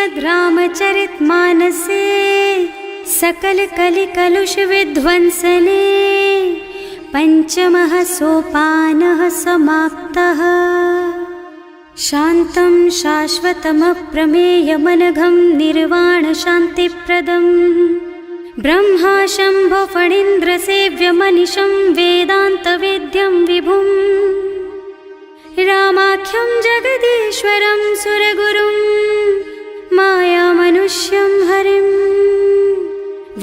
श्रीमद् रामचरितमानसे सकल कलि कलुष विध्वंसने पंचमः सोपानः समाप्तः। शान्तं शाश्वतमप्रमेयमनघं निर्वाण शान्तिप्रदम् ब्रह्मा शम्भो फणीन्द्रसेव्यमनिशं वेदान्तवेद्यं विभुम् रामाख्यं जगदीश्वरं सुरगुरुं मायामनुष्यं हरिं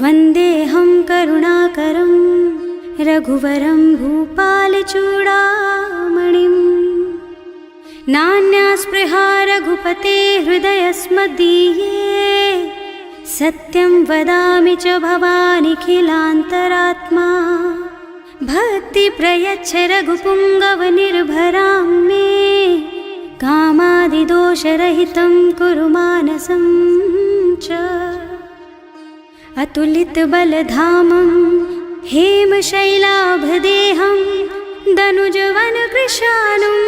वन्देऽहं करुणाकरं रघुवरं भूपालचूडामणिम्। नान्यास्पृहा रघुपते हृदयस्मदीये सत्यं वदामि च भवानिखिलान्तरात्मा। भक्ति प्रयच्छ रघुपुङ्गवनिर्भरां मे कामादिदोषरहितं कुरु मानसं च। अतुलितबलधामं हेमशैलाभदेहं दनुजवनकृशानुं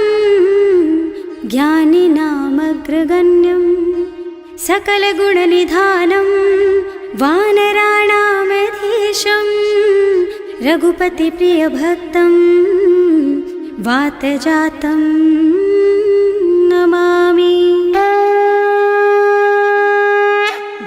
ज्ञानिनामग्रगण्यं सकलगुणनिधानं वानराणामधीशं रघुपतिप्रियभक्तं वातजातं नमामि।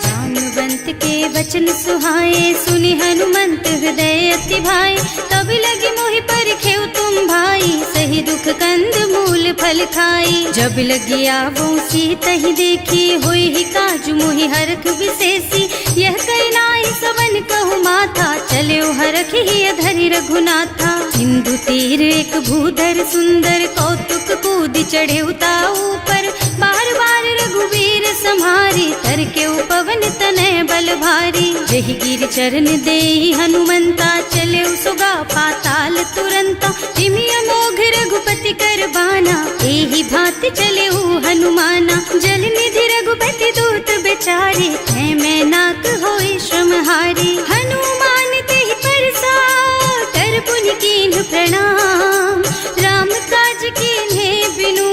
जानुवंत के वचन सुहाए सुनि हनुमंत हृदय अति भाए। तब लगी मोहि परखेउ तुम भाई सही दुख कंद मूल फल खाई। जब लगी आवो सीतहि देखी होई ही काजु मोहि हरख विशेषी। यह कई नाई सवन कहु माथा चले हरख ही धरि रघुनाथा। सिंधु तीर एक भूधर सुंदर कौतुक कूद चढ़े उताऊ पर। बार बार रघुवीर सम्हारी तर के उपवन तनय बल भारी। जहि गिर चरण देहि हनुमंता चले सुगा पाताल तुरंता। जिमि अमोघ रघुपति कर बाना एहि भांति चले हनुमाना। जल निधि रघुपति दूत बेचारे है मैं नाक होई श्रमहारी। हनुमान तेहि परसा कर पुनि कीन्ह प्रणाम। राम काज कीन्हे बिनु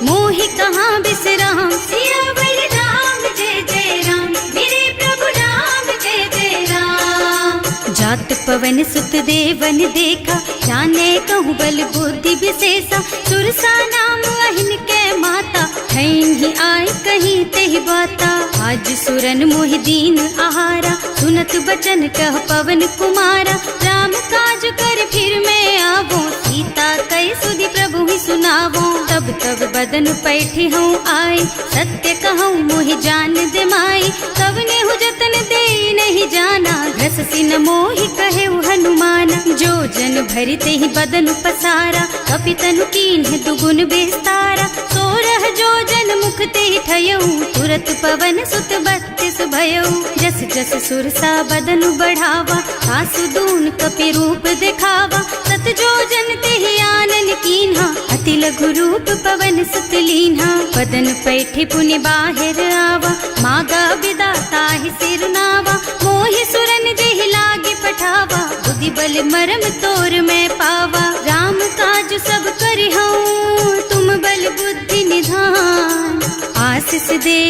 मोहि कहाँ बिसराम। सियावर राम जय जय राम मेरे प्रभु राम जय जय राम। जात पवन सुत देवन देखा जाने कहूँ बल बुद्धि विशेषा। सुरसा नाम अहिन के माता ठैन ही आय कहीं तेहि बाता। आज सुरन मोहि दीन आहारा सुनत बचन कह पवन कुमारा। राम काज कर फिर मैं आवो सीता कई सुधि प्रभु ही सुनावो। तब तब बदन पैठी हूँ आए सत्य कहूँ मोहि जान दे माई। तब नेहु जतन दे नहीं जाना घस सिन मोहि कहे हनुमाना। जो जन भरि तेहि बदन पसारा कपितनु कीन्ह दुगुन बेस्तारा। सोरह जो जन मुख तेहि ठयऊ तुरत पवन सुत बत्तीस भयऊ। जस जस सुरसा बदन बढ़ावा आसु दून कपि रूप दिखावा। सत जो जन तेहि आनन कीन्हा अति लघु रूप पवन सुत लीन्हा। बदन पैठी पुनि बाहिर आवा मागा बिदा ताहि सिर नावा। मोहि सुरन जेहि लागे पठावा बुद्धि बल मरम तोर मैं पावा। राम काज सब करिहूँ तुम बल बुद्धि निधान। आशीष दे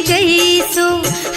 गई सो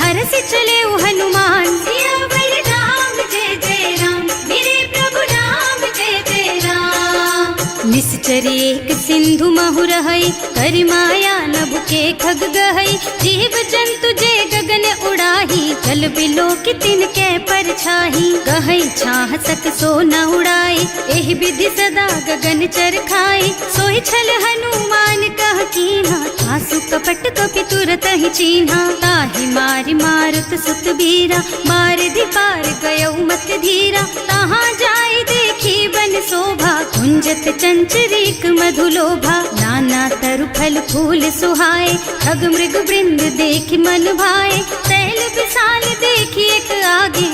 हरष चले हनुमान। सियावर राम जय जय राम मेरे प्रभु राम जय जय राम। निश्चर एक सिंधु महु रहई करि माया नभ के खग गहई। जीव जंतु जे गगन उड़ाही जल बिलो की तिनके परछाही। गहई छाह सक सो न उड़ाई एहि विधि सदा गगन चर खाई। सोई छल हनुमान कह कीन्हा आसु कपट कपि तुरत ही चीन्हा। ताहि मारि मारुत सुत बीरा मार पार गयौ मत धीरा। तहाँ जाई देखी बन शोभा कुंजत चंचरीक मधुलोभा। नाना तरु फल फूल सुहाए खग मृग वृंद देखि मन भाए। तैल विशाल देखि एक आगे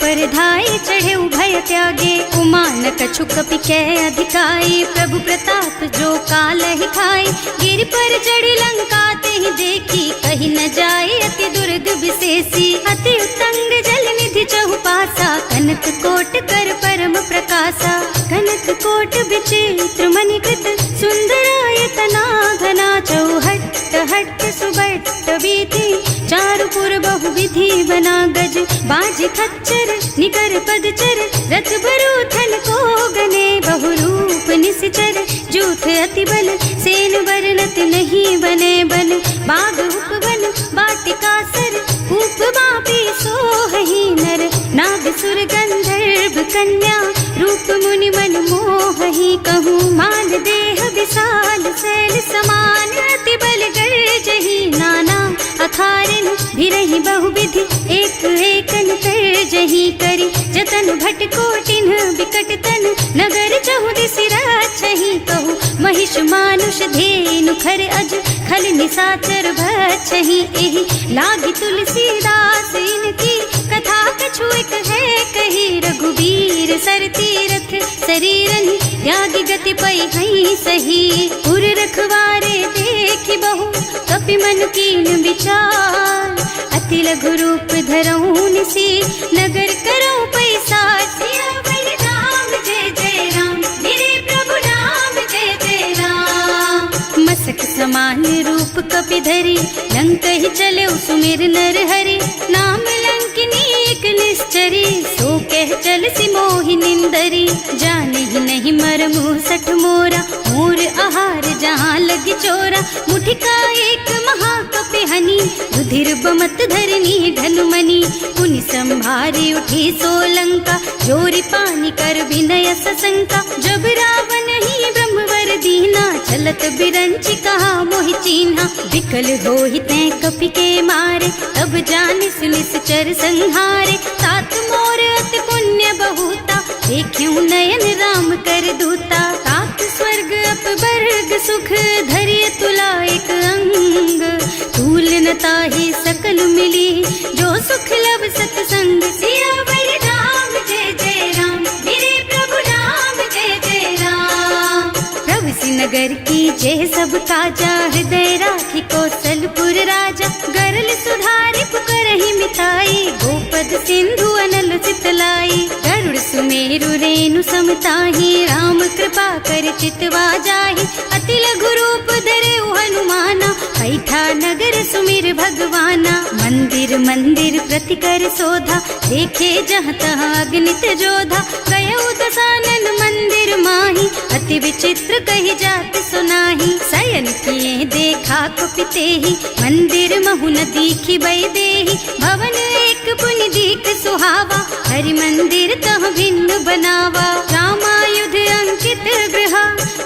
पर धाई चढ़े भय त्यागे। उमा न कछु कपि कै अधिकाई प्रभु प्रताप जो काल ही खाई। गिर पर चढ़ी लंका तेहि देखी कहीं न जाए अति दुर्ग विशेषी। अति उत्तंग जल निधि चहुपासा कनक कोट कर परम प्रकाशा। कनक कोट विचित्र मणिकृत सुंदरायतना घना चौहट्ट हट्ट सुबट्ट बीती, चारु पुर बहुविधि बना गज, बाज खच्चर निकर पदचर, रथ बरूथन को गने, बहुरूप निश्चर जूथ अति बल, सेन बरनत नहीं बने बन, बाग उपवन बाटिका सर, कूप बापी सोहहि नर, नाग सुर गंधर्व कन्या, रूप मुनि मन मोहहि, कहूँ मान देह विशाल शैल समान, अति बल गर्जहि नाना अखारिन, भिरहि बहुविधि एक एकन तरजहि करि, जतन भट कोटिन बिकट तन, नगर चहुदिसि रक्षहि, कहूँ महिष मानुष धेनु खर अज, खल निशाचर भक्षहि, एहि लागी तुलसीदास इनकी, कथा कछु एक है कही, रघुबीर सर तीरथ शरीरन, त्यागी गति पै हई सही, पुर रखवारे देखि बहु, कपि मन कीन विचार, अति लघु रूप धरऊं निसी, नगर करऊं पैसार, सियावर राम जय जय राम, मेरे प्रभु राम जय जय राम, मसक समान रूप कपि धरि, लंक ही चले सुमिर नर हरि, नाम लंकिनी एक निश्चरी, सो कह चल सी मोहि निंदरी, जाने ही नहीं मरमु सठ मोरा, मोर आहार जहाँ लगी चोरा, मुठिका एक महाकपि हनी, रुधिर बमत धरनी धनुमनी, पुनि संभारी उठी सोलंका, जोरी पानी कर विनय सशंका, जब रावण ही ब्रह्मवर दीना, चलत बिरंची कहा मोहि चीन्हा, विकल होहि तै कपि के मारे, तब जानिस निश्चर संहारे, तात मोर अति पुण्य बहुता, देखियो नयन राम कर दूता, तात स्वर्ग अपवर्ग सुख, धरिय तुला एक अंग, तूल न ताहि सकल मिली, जो सुख लब सतसंग, सियावर राम जय जय राम, मेरे प्रभु राम जय जय राम, प्रभु नगर की जय सब काजा, हृदय राखी कौशलपुर राजा, गरल सुधारि पुकरहि मिताई, गोपद सिंधु अनल चितलाई, गरुड़ सुमेरु रेणु समताहि, राम कृपा कर चितवा जाहि, अति लघु रूप धरे हनुमाना, पैठा नगर सुमिर भगवाना, मंदिर मंदिर प्रति कर शोधा, देखे जहाँ तहाँ अगणित जोधा, गयो दशानन मंदिर माही, अति विचित्र कही जात सुनाही, शयन किए देखा कुपितेहि, मंदिर महु न दीखि बैदेहि, भवन एक पुनि दीख सुहावा, हरि मंदिर तह भिन्न बनावा, रामायुध अंकित गृहा,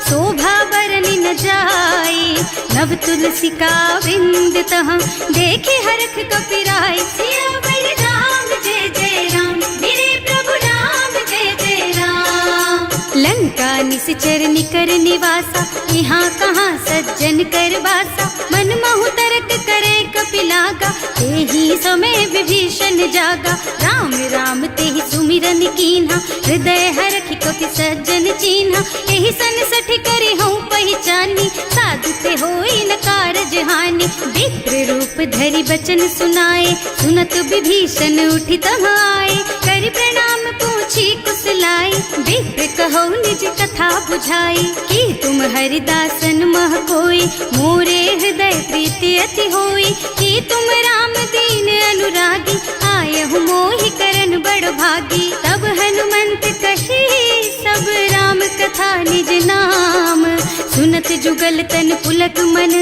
शोभा बरनि न जाई, नव तुलसी का वृंद तह, देखे हरख कपिराई, सियावर राम जय जय राम, मेरे प्रभु राम जय जय राम, लंका निश्चर निकर निवासा, यहाँ कहाँ सज्जन कर बासा, मन महु तरक करे कपिलागा, तेहि समय विभीषण जागा, राम राम तेहि सुमिरन कीन्हा, हृदय हरखि कपि सज्जन चीन्हा, एहि सन सठि करि हूँ पहचानी, साधु ते होई न कारज हानि, विप्र रूप धरि बचन सुनाए, सुनत विभीषण उठि तह आए, करि प्रणाम पूछी कुशलाई, विप्र कहो निज कथा बुझाई, कि तुम हरिदासन मह कोई, मोरे हृदय प्रीति अति होई, कि तुम राम दीन अनुरागी, आयहु मोहि करन बड़ भागी, तब हनुमंत कही सब राम कथा निज नाम, सुनत जुगल तन पुलक मन,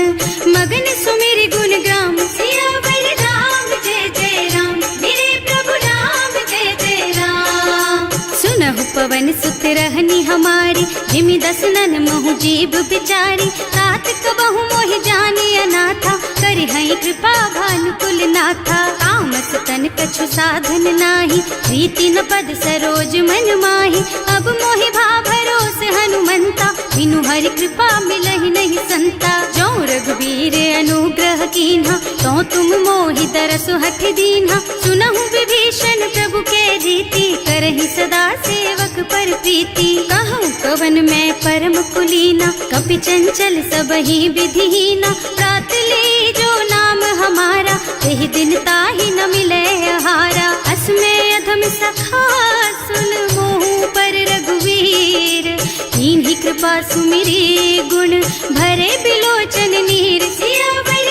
मगन सुमिर गुण ग्राम, सियावर राम जय जय राम, मेरे प्रभु राम जय जय राम, सुनहु पवन सुत रहनी हमारी, जिमि दसनन महु जीव बिचारी, तात कबहु मोहि जानी अनाथा, करि हई कृपा भानुकुल नाथा, तामस तन कछु साधन नाही, प्रीति न पद सरोज मन माही, अब मोहि भा भरोस हनुमंता, बिनु हरि कृपा मिलहि नहीं संता, जो रघुबीर अनुग्रह कीन्हा, तो तुम मोहि दरसु हठ दीन्हा, सुनहु विभीषण प्रभु के रीति, करहि सदा सेवक पर प्रीति, कहूँ कवन मैं परम कुलीना, कपि चंचल सबहि विधिहीना, प्रात ले जो नाम हमारा, तेहि दिन ताहि न मिले आहारा, असमय अधम सखा सुन मोहु पर रघुवीर, कीन्ही कृपा सुमिरी गुण भरे बिलोचन नीर, सियावर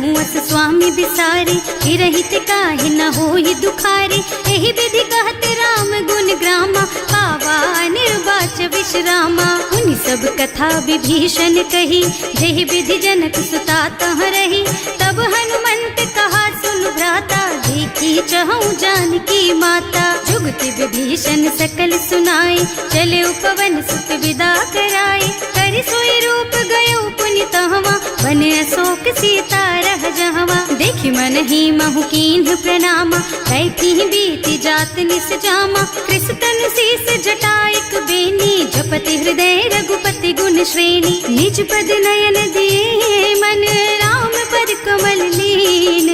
मुअस स्वामी बिसारी, हिरहित काहे न होई दुखारी। एहि विधि कहत राम गुण ग्रामा, पावा निर्वाच विश्रामा। उन सब कथा विभीषण कही, जेहि विधि जनक सुता तह रही। तब हनुमंत कहा सुन भ्राता, देखी चहु जानकी माता। जुगति विभीषण सकल सुनाई, चले उपवन सुत विदा कराई। करि सोई रूप गयो पुनि तहवा, बने अशोक सीता रह जहवा। देखि मन ही महु कीन्ह प्रणामा, कैथी बीति जात निस जामा। कृष तनु शीस जटाइक बेनी, जपति हृदय रघुपति गुण श्रेणी। निज पद नयन दिए मन, राम पद कमल लीन।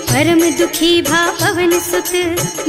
परम दुखी भा पवन सुत,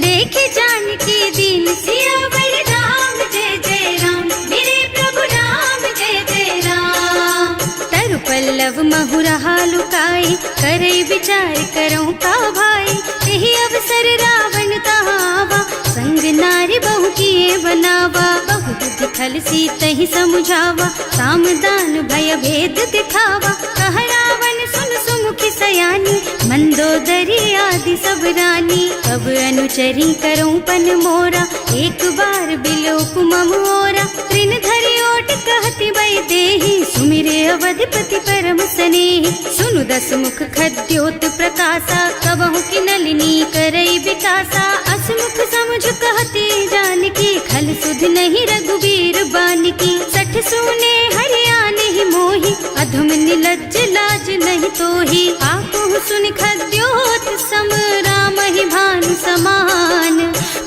देखे जानकी दीन। सियावर राम जय जय राम, मेरे प्रभु राम जय जय राम। तरु पल्लव महुरहा लुकाई, करई विचार करऊं का भाई। यही अवसर रावण तहावा, संग नारी बहु किए बनावा। बहु बुद्धि खल सीतहि समुझावा, साम दान भय भेद दिखावा। कह रावण सुन सुमुखी सयानी, मंदोदरी आदि सब रानी। तब अनुचरी करऊं पन मोरा, एक बार बिलोक मम ओरा। तृण धरि ओट कहति वै देहि, सुमिरे अवधिपति परम स्नेहि। सुनु दस मुख खद्योत प्रकाशा, कबहु की नलिनी करई विकासा। असमुख समझ कहति जानकी, खल सुध नहीं रघुबीर बानकी। सठ सुने हरियाणा ही मोहि, अधम निलज्ज लाज नहीं तोहि। आपहु सुनि खद्योत सम, राम ही भानु समान।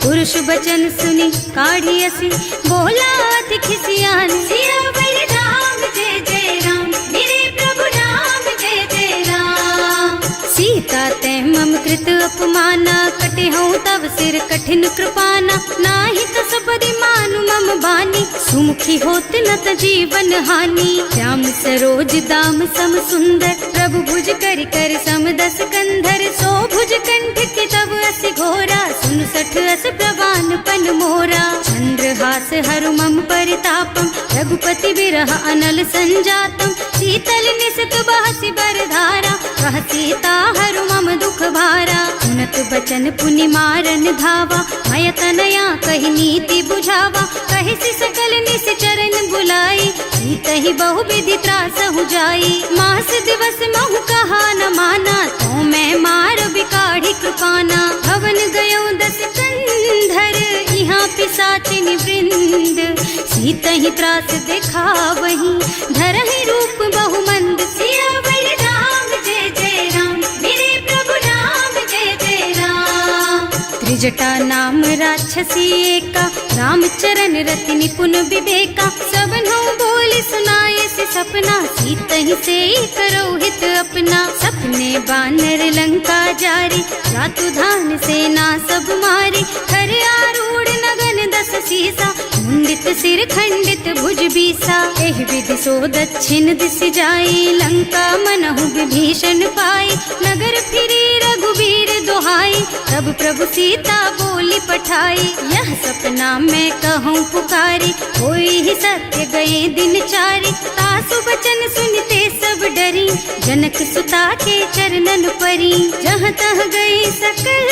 पुरुष बचन सुनि काढ़ी असी, बोला अति खिसियान। सियावर राम जय जय राम, मेरे प्रभु राम जय जय राम। सीता ते मम कृत अपमाना, कटे हूँ तब सिर कठिन कृपाना। नाही तो सबरि मानु मम बानी, सुमुखी होत न त जीवन हानि। श्याम सरोज दाम सम सुंदर, प्रभु भुज कर कर सम दस कंधर। सो भुज कंठ के तब अस घोरा, सुन सठ अस प्रवान पन मोरा। चंद्रहास हरु मम परितापम, रघुपति बिरह अनल संजातम। शीतल निसत बहसि बरधारा, कह सीता हरु मम दुख भारा। सुनत बचन पुनि मारन धावा, मय तनया कहि नीति बुझावा। कहि सि सकल निश्चरण बुलाई, सीतहि बहु विधि त्रासहु जाई। मास दिवस महु कहा न माना, तो मैं मार बिकाढ़ी कृपाना। भवन गयो दस कंधर, यहाँ पिशाचिनी वृंद। सीतहि त्रास दिखावहि, धरहि रूप बहु मंद। सियावर राम जय जय राम, मेरे प्रभु राम जय जय राम। त्रिजटा नाम राक्षसी एका, रामचरण रति निपुण विवेका। सबनो बोली सुनाए से सपना, सीतहि से करो हित अपना। सपने बानर लंका जारी, जातु धान सेना सब मारी। कर आरूढ़ नगन दस सीसा, मुंडित सिर खंडित भुज बीसा। एहि विधि सो दक्षिण दिस जाई, लंका मनहु विभीषण पाई। नगर फिरी रघुबीर दुहाई, तब प्रभु सीता बोली पठाई। यह सपना मैं कहूँ पुकारी, होई ही सत्य गए दिन चारी। तासु बचन सुनते सब डरी, जनक सुता के चरणन परी। जहाँ तह गई सकल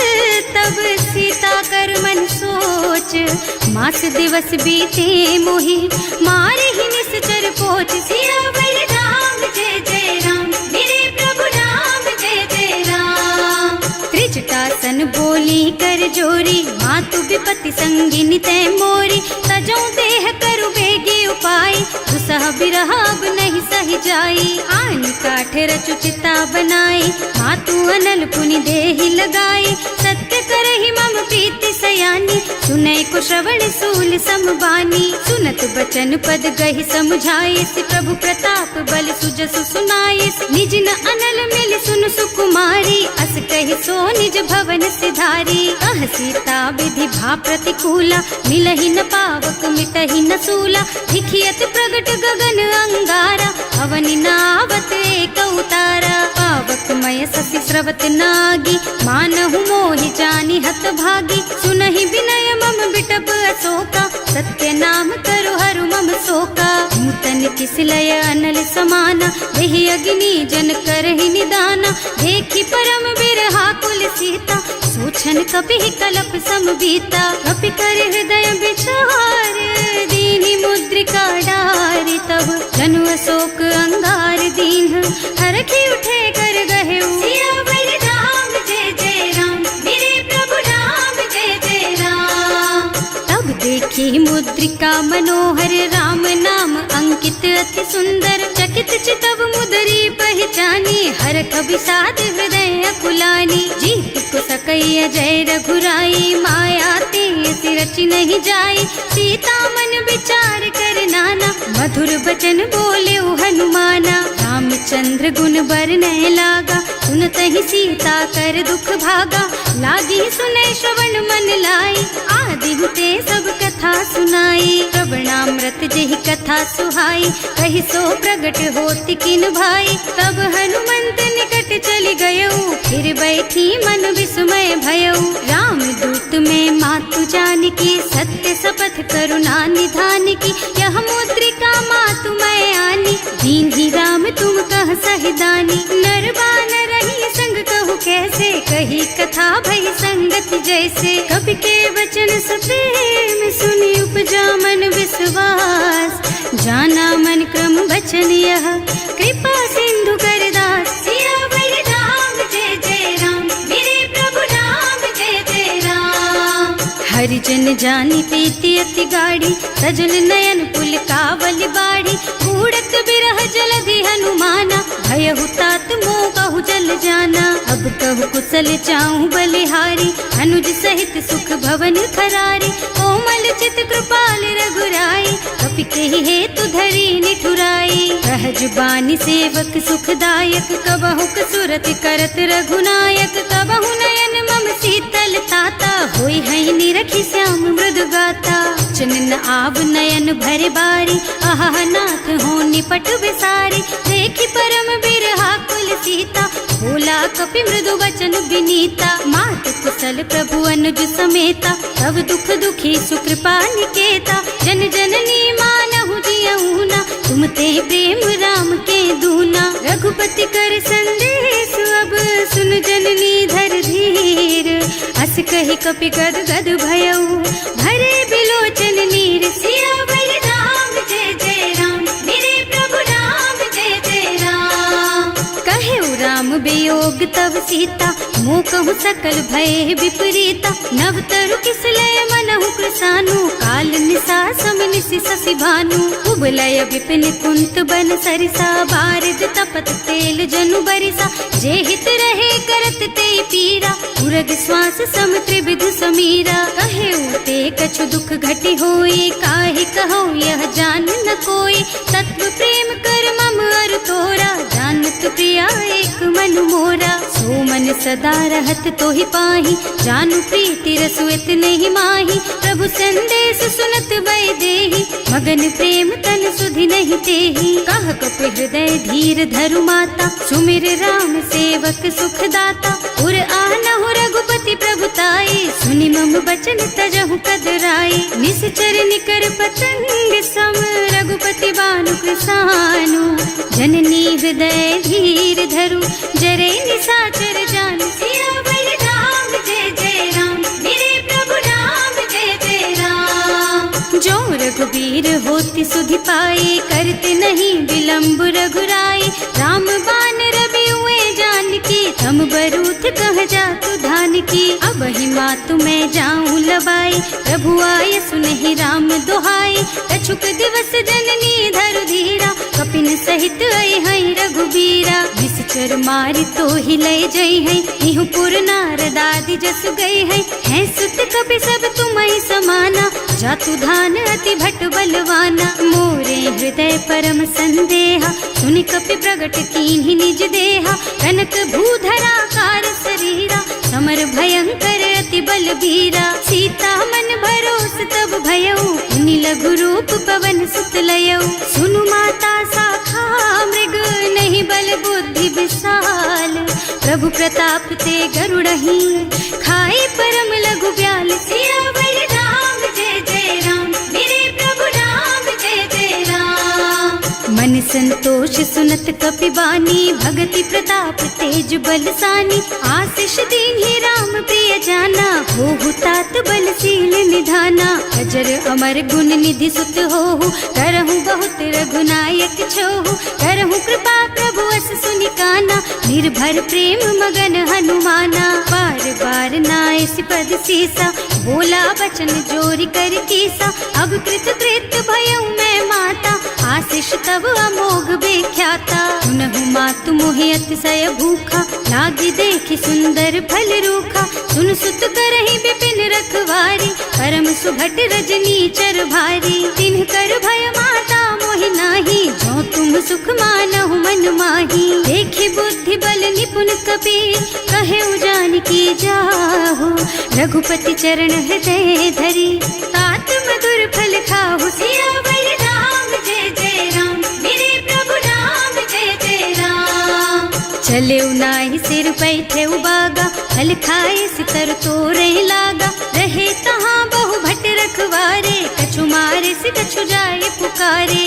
तब सीता कर मन सोच। मास दिवस बीते मोहि, मारे ही निश्चर पोच। सियावर राम जय जय राम, मेरे प्रभु राम जय जय राम। त्रिजटासन बोली कर जोरी, मातु विपति संगिनी तै मोरी। तजो देह करु बेगी उपाय, दुसह बिरह अब नहीं सही जाई। आन काठ रचु चिता बनाई, मातु अनल पुनि देहि लगाई। सत्य करहि मम प्रीति सयानी, सुनै को श्रवण सूल समबानी। सुनत बचन पद गहि समझाइस, प्रभु प्रताप बल सुजसु सुनाइस। निज न अनल मिल सुन सुकुमारी, अस कहि सो निज भवन सिधारी। कह सीता विधि भा प्रतिकूला, मिलहि न पावक मिटहि न सूला। दिखियत प्रगट गगन अंगारा, अवनि नावत एक उतारा। पावक मय ससि स्रवत नागी, मानहु मोहि जानि हत भागी। सुनहि विनय मम बिटप अशोका, सत्य नाम करु हरु मम शोका। नूतन के किसलय अनल समाना, वही अग्नि जन करहि निदाना, देखी परम बिरहा कुल सीता, सोचन कपि कलप सम बीता, कपि कर हृदय विचार, दीन्हि मुद्रिका डारि, तब जनु अशोक अंगार दीन, हरखि उठे कर गहे सियावर राम जय जय राम, मेरे प्रभु राम जय जय राम। तब देखी मुद्रिका मनोहर, राम नाम अंकित अति सुंदर, चकित चितव मुदरी पहचानी, हरख विषाद हृदय अकुलानी, जीत को सकई अजय रघुराई, माया ते रचि नहीं जाई, सीता मन विचार कर नाना, मधुर बचन बोले हनुमाना, रामचंद्र गुण बरनय लागा, सुनतहि सीता कर दुख भागा, लागी सुनै श्रवण मन लाई, आदि ते सब कथा सुनाई, श्रवणामृत जेहि कथा सुहाई, कहि सो प्रगट होति किन भाई, तब हनुमंत निकट चली गयऊ, फिर बैठी मन विस्मय भयऊ, राम दूत में मातु जानकी, सत्य शपथ करुणा निधान की, यह मुद्रिका मातु मैं आनी, दीन्हि राम तुम कह सहिदानी, नर बानर रही संग कहु कैसे, कही कथा भई संगति जैसे, कवि के वचन सप्रेम सुनि उपजा मन विश्वास, जाना मन क्रम वचन यह, कृपा सिंधु कर दास, सियावर राम जय जय राम, मेरे प्रभु राम जय जय राम। हरिजन जानी प्रीति अति गाढ़ी, सजल नयन पुल कावल बाड़ी, बूढ़त बिरह जलधि हनुमाना, भयहु तात मोह कहु जल जाना, अब कहु कुशल चाहूं बलिहारी, अनुज सहित सुख भवन खरारी, कोमल चित कृपाल रघुराई, कपि केहि हेतु धरी निठुराई, सहज बानी सेवक सुखदायक, कबहु कसुरति करत रघुनायक, कबहु नयन मम शीतल ताता, होई है निरखि श्याम मृदु गाता, चनन आव नयन भरे बारी, आहा नाथ हो निपट विसारी, देखी परम बिरहा कुल सीता, बोला कपि मृदु वचन विनीता, मात कुशल प्रभु अनुज समेता, तब दुख दुखी सुकृपा निकेता, जन जननी मानहु जियऊना, तुम ते प्रेम राम के दूना, रघुपति कर संदेश अब सुन जननी धर धीर, अस कहि कपि गद गद भयऊ, भरे बिलोचन नीर, सियावर राम जय जय राम, मेरे प्रभु राम जय जय राम। कहेउ राम वियोग तब सीता, मोह कहु सकल भय विपरीता, नव तरु किसलय मनहु कृसानु, काल निसा सम निसि शशि भानु, उबलय विपिन कुंत बन सरिसा, बारिद तपत तेल जनु बरिसा, जे हित रहे करत ते पीरा, उरग श्वास सम त्रिविध समीरा, कहेउ ते कछु दुख घटि होई, काहे कहूँ यह जान न कोई, तत्व प्रेम कर मम अर तोरा, जानत प्रिया एक मन मोरा, सो मन सदा रहत तोहि पाही, जानु प्रीति रसुएत नहीं माही, प्रभु संदेश सुनत बै देहि, मगन प्रेम तन सुधि नहीं तेहि, कह कपि हृदय धीर धरु माता, सुमिर राम सेवक सुख दाता, उर आनहु रघुपति प्रभुताई, सुनि मम बचन तजहु कदराई, निश्चर निकर पतंग सम, रघुपति बानु कृसानु, जननी हृदय धीर धरु, जरे निशाचर जानु, सियावर राम जय जय राम, मेरे प्रभु राम जय जय राम। जो रघुबीर होति सुधि पाई, करते नहीं विलंब रघुराई, राम बान रवि हुए जानकी, थम बरूथ कह जातु धान की, अब ही मातु मैं जाऊं लबाई, प्रभु आय सुनहि राम दुहाई, कछुक दिवस जननी धरु धीरा, कपिन सहित आई है रघुबीरा, निश्चर मारि तो ही लय जई है, इहु पुर नारद आदि जस गई है सुत कपि सब तुम्हि समाना, जातु धान अति भट बलवाना, मोरे हृदय परम संदेहा, सुनि कपि प्रगट कीन्हि निज देहा, कनक भूधरा कार शरीरा, समर भयंकर अति बलबीरा, सीता मन भरोस तब भयऊ, मुनि लघु रूप पवन सुत लयऊ, सुनु माता शाखा मृग नहीं बल बुद्धि विशाल, प्रभु प्रताप ते गरुड़हि, खाई परम लघु ब्याल, सियावर राम जय जय राम, मेरे प्रभु राम जय जय राम। संतोष सुनत कपिबानी, भगति प्रताप तेज बलसानी। आशीष दीन्हि राम प्रिय जाना, होहु तात बलशील निधाना। अजर अमर गुण निधि सुत होहु, करहु बहुत रघुनायक छोहु। करहु कृपा प्रभु अस सुनि काना, निर्भर प्रेम मगन हनुमाना। बार बार नाइस पद सीसा, बोला बचन जोरि कर कीसा। अब कृत कृत भयउ मैं माता, आशीष तब अमोघ बेख्याता। सुनहु मातु मोहि अतिशय भूखा, लागी देखि सुंदर फल रूखा। सुन सुत करहि विपिन रखवारी, परम सुभट रजनी चर भारी। तिन्ह कर भय माता मोहि नाही, जो तुम सुख मानहु मन माही। देखि बुद्धि बल निपुण कबीर, कहे जानकी जाहु। रघुपति चरण हृदय धरी, तात मधुर फल खाहु। सियावर राम जय जय राम, मेरे प्रभु राम जय जय राम। चले नाहि सिर बैठे बागा, फल खाए सितर तोरे लागा। रहे तहाँ बहु भट रखवारे, कछु मारे से कछु जाए पुकारे।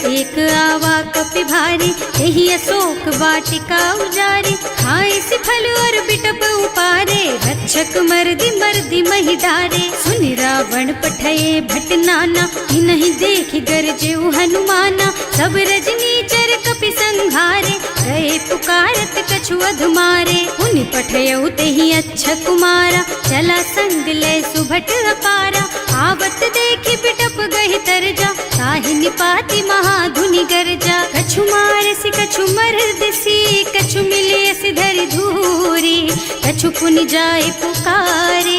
एक आवा कपि भारी, यही अशोक वाटिका उजारी। खाए से फल और बिटप उपारे, रक्षक मर्दी मर्दी महि डारे। सुनि रावण पठये भट नाना, नहीं देखि गरजे हनुमाना। सब रजनी चर कपि संघारे, गए पुकारत कछु अधमारे। उनि पठयउ तेहि अच्छा कुमारा, चला संग ले सुभट अपारा। आवत देखि बिटप गहि तरजा, ताहि निपाति महाधुनि गरजा। कछु मारसि कछु मरदसी, कछु मिलियसि धरि धूरी। कछु पुनि जाए पुकारे,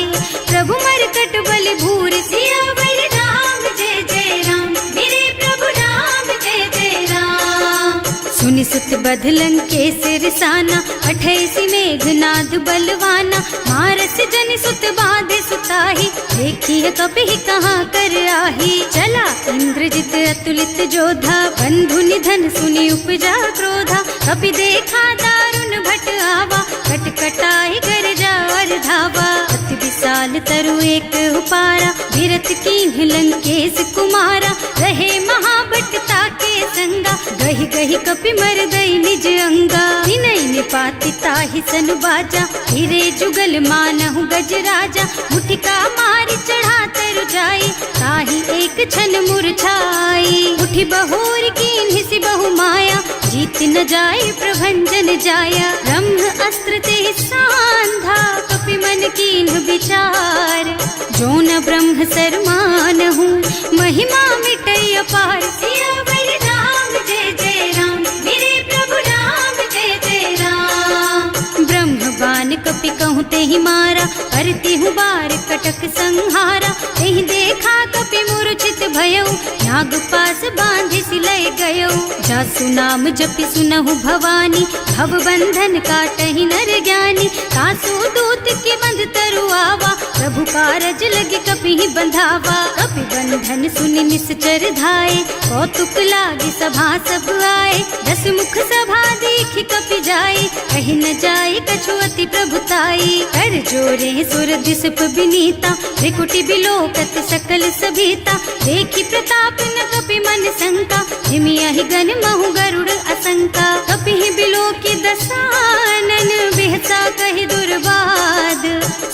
प्रभु मरकट बलि भूरि। सियावर राम जय जय राम, मेरे प्रभु राम जय जय राम। सुनि सुत बध लंकेश रिसाना, अठैसी मेघनाद बलवाना। मारस जनि सुत बाधे सुताही, देखिए कपिहि कहाँ कर आही। चला इंद्रजित अतुलित जोधा, बंधु निधन सुनि उपजा क्रोधा। कपि देखा दारुण भट आवा, कटकटाई गरजा और धावा। अति विशाल तरु एक उपारा, विरत कीन्ह लंकेश कुमारा। रहे महाभट ताके संगा, गहि गहि कपि मर गई निज अंगा। तिनहि निपाति ताहि सन बाजा, हिरे जुगल मानहु गज राजा। मुठिका मारि चढ़ा तरु जाई, ताहि एक छन मुरझाई। उठि बहोर कीन्हि सि बहु माया, जीत न जाए प्रभंजन जाया। ब्रह्म अस्त्र ते सांधा, कपि मन कीन्ह विचार। जो न ब्रह्म सर मानहु, महिमा मिटै अपार। सियावर राम जय जय राम, मेरे प्रभु राम जय जय राम। ब्रह्म बान कपि कहूँ तेहि मारा, करतिहु बार कटक संहारा। तेहि देखा कपि मूर्छित भयउ, नाग पास बांधि सिलय गयउ। जासु नाम जपि सुनहु भवानी, भव बंधन काटहि नर ज्ञानी। तासु दूत के बंध तरु आवा, प्रभु कारज लगे कपिहि बंधावा। कपि बंधन सुनि निश्चर धाये, कौतुक लागी सभा सब आए। दस मुख सभा देखि कपि जाए, कहि न जाए कछु अति प्रभुताई। कर जोरे सुर दिसप बिनीता, त्रिकुटी बिलोकत सकल सभीता। देखि प्रताप न कपि मन शंका, हिमियहि गन महु गरुड़ असंका। कपिहि बिलोकि दसानन, बिहसा कहि दुर्बाद।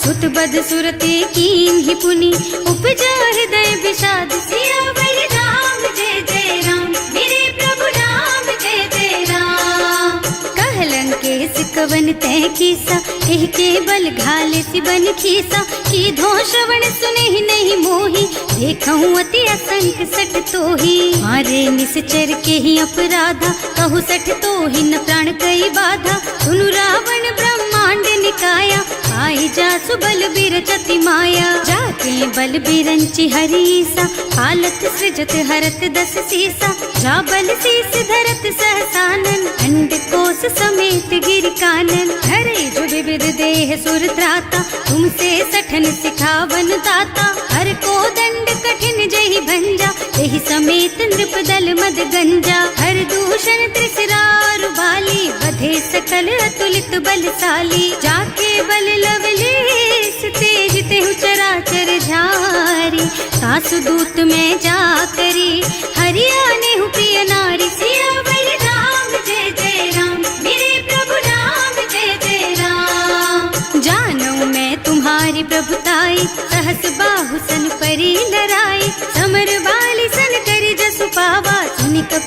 सुत बध सुरते कीन्हि पुनि, उपजा हृदय विषाद। सियावर राम जय जय राम, मेरे प्रभु राम जय जय राम। कह लंकेश कवन तै कीसा, एह के बल घाले सि बन खीसा। कीधो श्रवण सुनहि नहीं मोहि, देखहु अति असंख सठ तोहि। मारे निश्चर के ही अपराधा, कहु सठ तोहि न प्राण कई बाधा। सुनु रावण ब्रह्मांड निकाया, आई जासु बल बिरचति माया। जाके बल बिरंचि हरीसा, हालत सृजत हरत दस सीसा। जा बल शीस धरत सहसानन, अंड कोस समेत गिर कानन। हरे जो विविध देह सुर त्राता, तुमसे सठन सिखावन दाता। हर को दंड कठिन जहि भंजा, तेहि समेत नृप दल मद गंजा। हर दूषण त्रिसरारु बाली, बधे सकल अतुलित बलशाली। जाके बल लवलेस तेज तेहु चराचर झारी। सासु दूत में जा करी, हरिया नेहु प्रिय नारी। सिया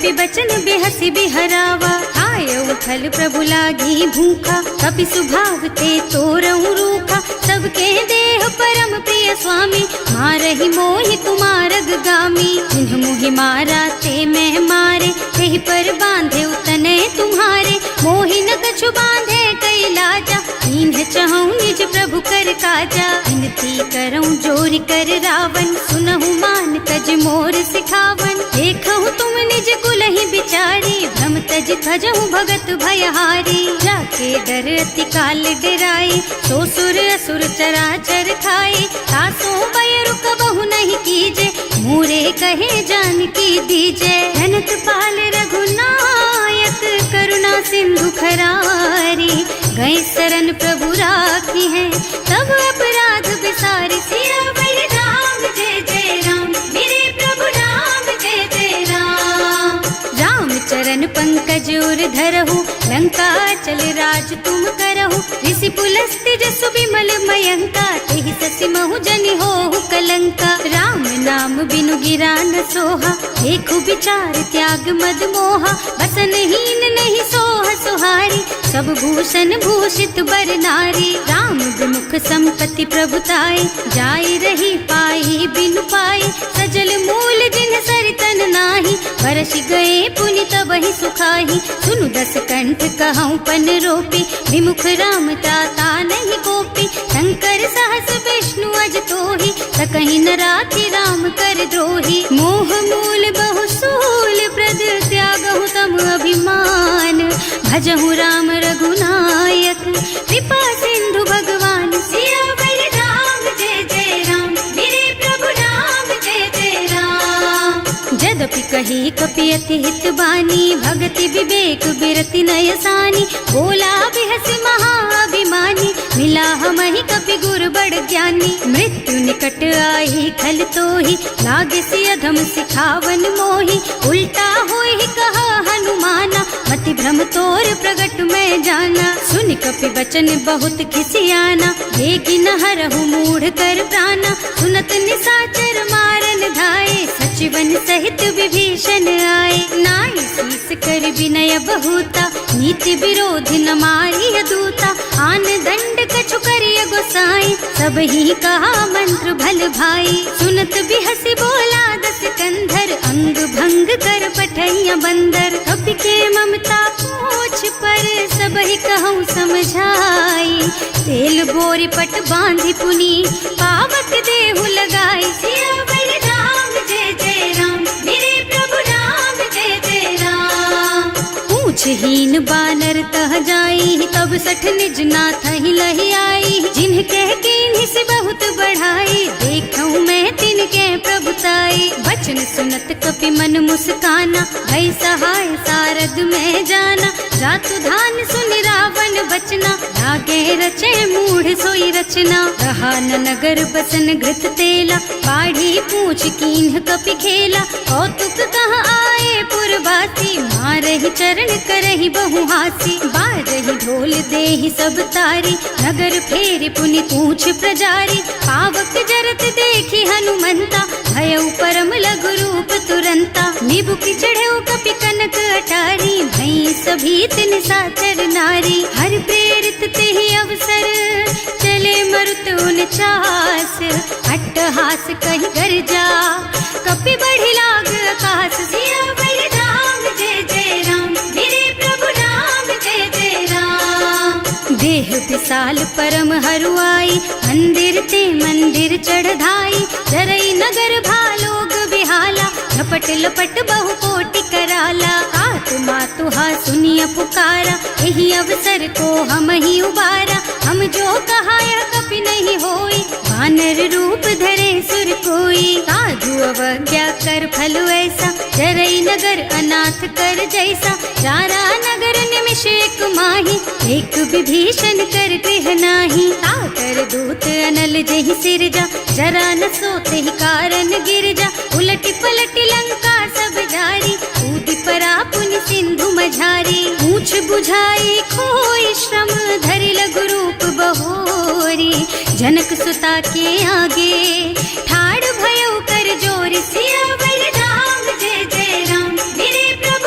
कपि बचन बेहसी बिहरावा। खायऊ फल प्रभु लागी भूखा, कपि सुभाव ते तोरऊ रूखा। सबके देह परम प्रिय स्वामी, मारहि मोहि कुमारग गामी। जिन्ह मोहि मारा ते मैं मारे, तेहि पर बांधे उतने तुम्हारे। मोहि न कछु बांधे कई लाजा, इन्ह चहूँ निज प्रभु कर काजा। विनती करऊँ जोरि कर रावण, सुनहु मान तज मोर सिखावन। देखहु तुम निज कुलहि बिचारी, भ्रम तज भजहु भगत भयहारी। जाके डर अति काल डराई, सो सुर असुर चराचर खाए। तासो भय रुक बहु नहीं कीजे, मोरे कहे जानकी दीजे। धनत पाल रघुनायक, करुणा सिंधु खरारी। गए शरण प्रभु राखी है, तब अपराध बिसारी। सियावर राम जय जय राम, मेरे प्रभु राम जय जय राम। राम चरण पंकज उर धरहु, लंका चल राज तुम करहु। ऋषि पुलस्त्य जसु विमल मयंका, तेहि ससि महु जनि होहु कलंका। राम नाम बिनु गिरा न सोहा, देखु विचार त्याग मद मोहा। बसन हीन नहीं सोह सुहारी, सब भूषण भूषित बर नारी। राम विमुख संपत्ति प्रभुताई, जाई रही पाई बिनु पाई। सजल मूल जिन सरितन नाही, बरसि गए पुनि तबहि सुखाही। सुनु दस कंठ कहऊँ पन रोपी, विमुख राम ताता नहीं कोपी। शंकर सहस विष्णु अज तोहि, सकहि न राखि राम कर द्रोही। मोह मूल बहु सूल प्रद, त्यागहु तम अभिमान। भजहु राम रघुनायक, कृपा सिंधु भगवान। सियावर राम जय जय राम, मेरे प्रभु राम जय जय राम। जदपि कही कपि अति हित बानी, भगति विवेक बिरति नय सानी। बोला बिहसि महाअभिमानी, मिला हमहि कपि गुर बड़ ज्ञानी। मृत्यु निकट आई खल तोहि, लागे सि अधम सिखावन मोहि। उल्टा होहि कहा हनुमाना, मति भ्रम तोर प्रगट में जाना। सुन कपि बचन बहुत खिसियाना, देगी न हरहु मूढ़ कर प्राणा। सुनत निशाचर मारन धाये, सचिवन सहित विभीषण आए। नाई शीस कर विनय बहुता, नीति विरोधी न मारिय दूता। आन दंड कछु करिय गोसाई, सब ही कहा मंत्र भल भाई। सुनत बिहसि बोला दस कंधर, अंग भंग कर पठैया बंदर। कपि के ममता पूछ पर, सब ही कहूँ समझाई। तेल बोरी पट बांधि पुनी, पावक देहु लगाई। सियावर राम जय जय राम, मेरे प्रभु राम जय जय राम। पूछहीन बानर तह जाई, तब सठ निज नाथ ही लही आई। जिन्ह कह कीन्हि से बहुत बढ़ाई, देखऊँ मैं तिनके प्रभुताई। बचन सुनत कपि मन मुस्काना, भई सहाय सारद में जाना। जातु धान सुनि रावण बचना, लागे रचे मूढ़ सोई रचना। रहा न नगर बसन घृत तेला, बाढ़ी पूछ कीन्ह कपि खेला। कौतुक कह आए पुरवासी, मारहि चरण करहि बहु हासी। बाजहि ढोल देहि सब तारी, नगर फेरि पुनि पूछ प्रजारी। पावक जरत देखि हनुमंता, भयउ परम लघु रूप तुरंता। निबुकि चढ़ऊ कपि कनक अटारी, भई सभी तिन साचर नारी। हर प्रेरित तेहि अवसर, चले मरुत उनचास। अट्टहास कहि गर्जा, कपि बढ़ि लाग आकाश। सियावर राम जय जय राम, मेरे प्रभु राम जय जय राम। देह विशाल परम हरुआई, मंदिर ते मंदिर चढ़धाई। जरई नगर भालोग बिहाला, झपट लपट बहु कोटि कराला। आत्मा तुहा सुनिय पुकारा, यही अवसर को हम ही उबारा। हम जो कहा यह कपि नहीं होई, वानर रूप धरे सुर कोई। साधु अवज्ञा कर फल ऐसा, जरई नगर अनाथ कर जैसा। चारा नगर निमिष एक माही, एक विभीषण कर गृह नाही। ताकर दूत अनल जहि सिरजा, जरा न सोते ही कारण गिर जा। उलटी पलटी लंका सब जारी, कूदि परा पुनि सिंधु मझारी। पूछ बुझाई खोई श्रम, धरि लघु रूप बहोरी। जनक सुता के आगे, ठाड़ भयउ कर जोरी। सियावर राम जय जय राम, मेरे प्रभु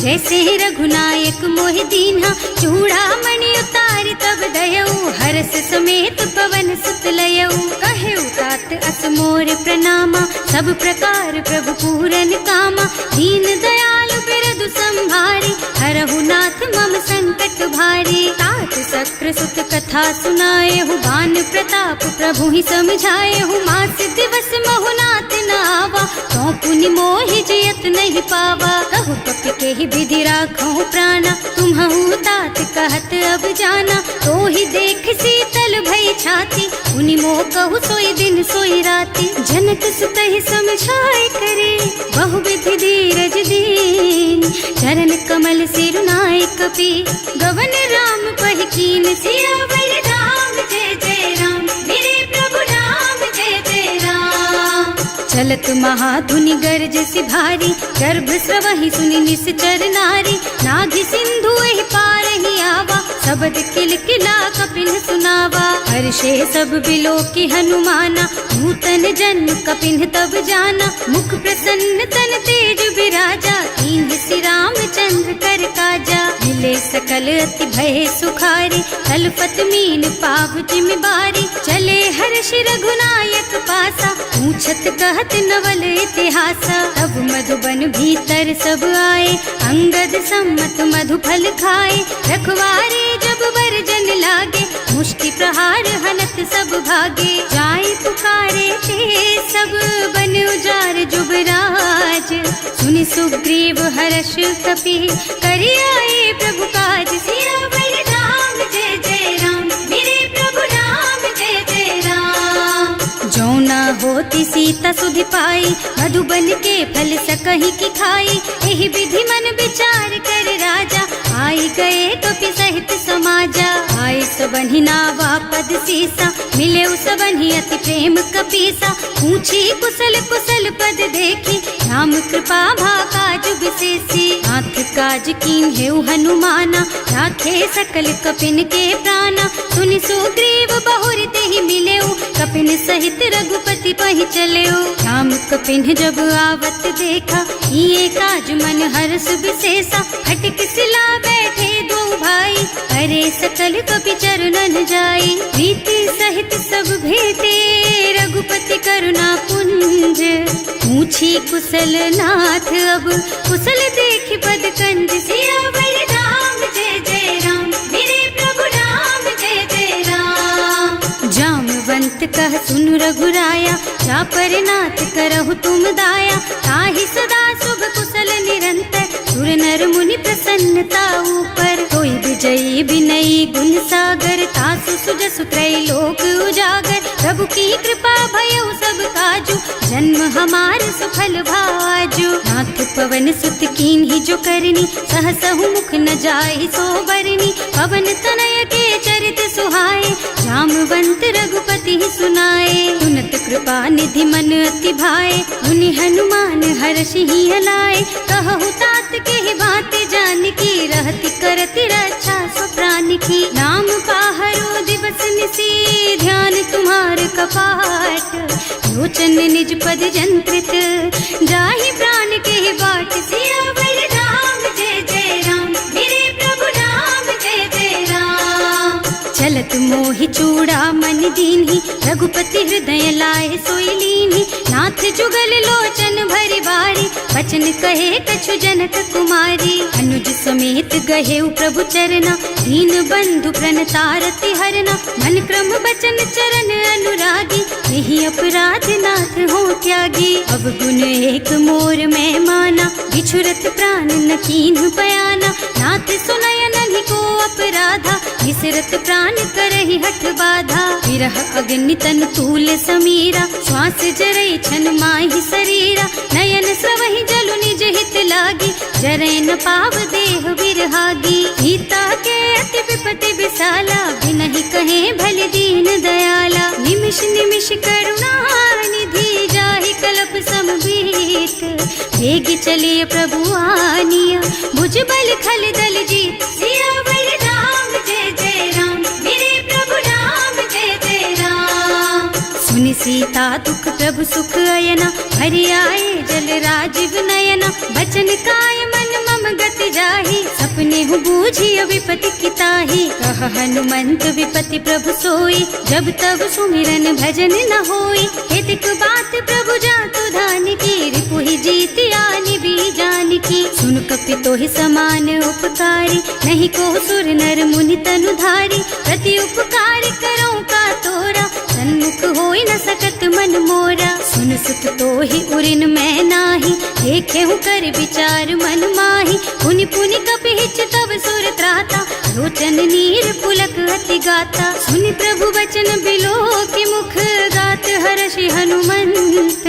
जैसे रघुनायक मोहि दीन्हा, चूड़ामणि उतारि तब दयऊ, हर्ष समेत पवन सुत लयऊ। कहे तात अस मोर प्रणामा, सब प्रकार प्रभु पूरन कामा। दीन दयालु बिरदु संभारी, हरहु नाथ मम संकट भारी। तात शक्र सुत कथा सुनाए हूँ, बान प्रताप प्रभु ही समझाए हूँ। मास दिवस महु नाथ न आवा, तो पुनि मोहि जियत नहीं पावा। कहु कपि के ही विधि राखो प्राणा, तुम्हु तात कहत अब जाना। तो ही देख शीतल भई छाती, उनि मोह कहु सोई दिन सोई राती। जनक सुत ही समझाए करे, बहु विधि धीरज दीन। चरण कमल सिरुनाए कपि, गवन राम पहि कीन। सियावर राम जय जय राम, मेरे प्रभु राम जय जय राम। चलत महाधुनि गर्ज सि भारी, गर्भ स्रवहि सुनि निश्चर नारी। नाभि सिंधु एहि पार ही आवा, शब्द किलकिला कपिन सुनावा। हर्षे सब बिलो की हनुमाना, नूतन जन्म कपिन तब जाना। मुख प्रसन्न तन तेज विराजा, कीन्ह श्री रामचंद्र कर काजा। मिले सकल अति भय सुखारी, तलपत मीन पाव जिम बारी। चले हर्ष रघुनायक पासा, पूछत कहत नवल इतिहासा। तब मधुबन भीतर सब आए, अंगद सम्मत मधु फल खाए। रखवारे जब वर्जन लागे, मुष्टि प्रहार हनत सब भागे। जाय पुकारे ते सब बन उजार जुबराज। सुनि सुग्रीव हर्ष कपि, करि आए प्रभु काज। सियावर राम जय जय राम, मेरे प्रभु राम जय जय राम। जौना होती सीता सुधि पाई, मधुबन के फल सकहि की खाई। एहि विधि मन विचार कर राजा, आई गए कपि सहित समाजा। आए सबन्हि नावा पद सीसा, मिले सबन्हि अति प्रेम कपीसा। पूछी कुशल कुशल पद देखी, राम कृपा भा काज विशेषी। नाथ काज कीन्हेउ हनुमाना, राखे सकल कपिन के प्राणा। सुनि सुग्रीव बहुर तेहि मिलेउ, कपिन सहित रघुपति पहि चलेउ। राम कपिन जब आवत देखा, ये काज मन हर्ष विशेषा। हटिक सिला बैठे दो भाई, अरे सकल कपि चरणन जाई। प्रीति सहित सब भेटे, रघुपति करुणा पुंज। पूछी कुशल नाथ अब, कुशल देखि पद कंज। सियावर राम जय जय राम, मेरे प्रभु राम जय जय राम। जामवंत कह सुन रघुराया, जा पर नाथ करहु तुम दाया। ताहि सदा शुभ कुशल निरंतर, सुर नर मुनि प्रसन्नता ऊपर। कोई विजयी विनयी गुण सागर, तासु सुजसु त्रैलोक उजागर। प्रभु की कृपा भयउ सब काजू, जन्म हमार सफल भाजू। नाथ पवन सुत कीन्ही जो करनी, सहसहु मुख न जाहि सो बरनी। पवन तनय के चरित सुहाए, जामवंत रघुपति सुनाए। सुनत कृपा निधि मन अति भाए, मुनि हनुमान हर्षि ही हलाए। कहु तात के बात जानकी, रहति करति रक्षा सो प्राण की। नाम पाहरो दिवस निसी, ध्यान तुम्हार कपाट। लोचन निज पद जंत्रित, जाहि प्राण के बाट। सियावर राम जय जय राम, मेरे प्रभु राम जय जय राम। चलत मोहि चूड़ामणि दीन्ही, रघुपति हृदय लाए सोई लीन्ही। नाथ जुगल लोचन भरि बारी, बचन कहे कछु जनक कुमारी। अनुज समेत गहेउ प्रभु चरना, दीन बंधु प्रणतारति हरना। मन क्रम बचन चरण अनुरागी, यही अपराध नाथ हो त्यागी। अब गुण एक मोर मैं माना, बिछुरत प्राण न कीन्हु बयाना। नाथ सुनय नन्हि को अपराधा, बिसरत प्राण करहि हठ बाधा। विरह अग्नि तन तूल समीरा, श्वास जरई छन माहि शरीरा। नयन स्रवहि जलु निज हित लागी, जरै न पाव देह बिरहागी। सीता के अति विपति विशाला, बिनहि कहे भल दीन दयाला। निमिष निमिष करुणा निधि, जाहि कल्प समबीत। वेग चलिय प्रभु आनिया, भुज बल खल दल जीत। सियावर राम जय जय राम, मेरे प्रभु राम जय जय राम। सुनि सीता दुख प्रभु सुख अयना, हरि आए जल राजीव नयना। बचन काय मन मम मम गति जाहि, सपने हूँ बूझी विपति किताही। कह हनुमंत विपति प्रभु सोई, जब तब सुमिरन भजन न होई। हितक बात प्रभु जातु धान की, रिपुहि जीति आनि भी जान की। सुन कपि तोहि समान उपकारी, नहीं को सुर नर मुनि तनु धारी। प्रति उपकार करो का तोरा, सन्मुख होई न सकत मन मोरा। सुन सुत तोहि उरिन मैं नाही, देखे हूँ कर विचार मन माही। पुनि पुनि कपि हिच तब सुर त्राता, लोचन नीर पुलक अति गाता। सुनि प्रभु बचन बिलो की मुख, गात हर्षि हनुमंत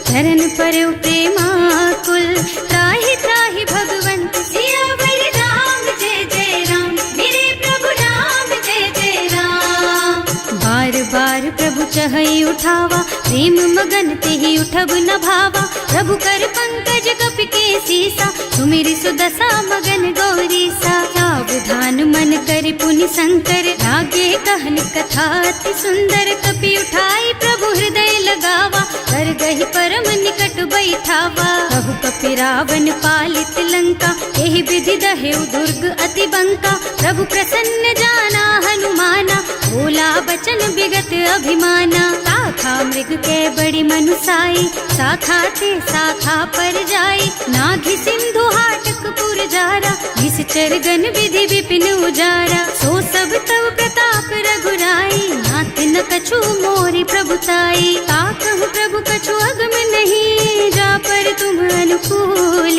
चरण पर प्रेमाकुल। त्राहि त्राहि भगवंत सियावर राम, जय जय राम मेरे प्रभु राम, जय जय राम। बार बार प्रभु चहई उठावा, प्रेम मगन तेहि उठब न भावा। प्रभु कर पंकज कपि के सीसा, सुमिरि सुदशा मगन गौरीसा। सावधान मन करि पुनि शंकर, लागे कहन कथा अति सुंदर। कपि उठाई प्रभु हृदय लगावा, कर गहि परम निकट बैठावा। कहु कपि रावण पालित लंका, एहि विधि दहेउ दुर्ग अति बंका। प्रभु प्रसन्न जाना हनुमाना, बोला बचन विगत अभिमाना। शाखा मृग के बड़ी मनुसाई, शाखा ते शाखा पर जाई। नाघि सिंधु हाटक पुर जारा, निश्चर गन विधि विपिन उजारा। सो सब तव प्रताप रघुराई, नाथ न कछु मोरि प्रभुताई। ताकहु प्रभु कछु अगम नहीं, जा पर तुम अनुकूल।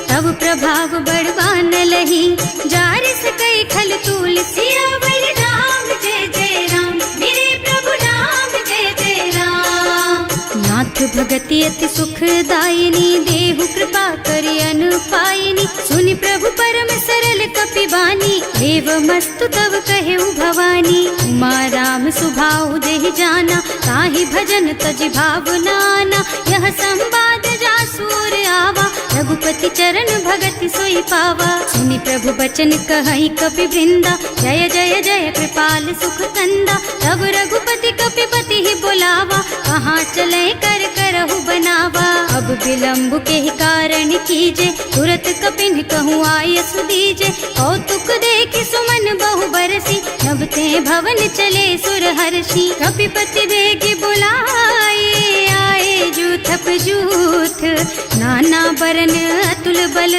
तब प्रभाव बड़वान लही, जारिस कई खल तूल। सियावर राम, जय जय राम मेरे प्रभु राम, जय जय राम। नाथ भगति अति सुखदायिनी, देहु कृपा करि अनुपायिनी। सुनि प्रभु परम सरल कपि बानी, एवमस्तु तव कहेउ भवानी। उमा राम सुभाउ देहि जाना, ताहि भजन तजि भावनाना। यह संवाद जासुर आवा, रघुपति चरण भगति सोई पावा। सुनि प्रभु बचन कहई कपि वृंदा, जय जय जय कृपाल सुख कंदा। तब रघुपति कपि पति ही बुलावा, कहाँ चले कर करहु बनावा। अब विलंब के ही कारण कीजे, तुरत कपिन कहूँ आयस दीजे। कौतुक देख सुमन बहु बरसी, नभ ते भवन चले सुर हर्षि। कपिपति बेगी बुलाए, आए जूथप जूथ। नाना बरन अतुल बल,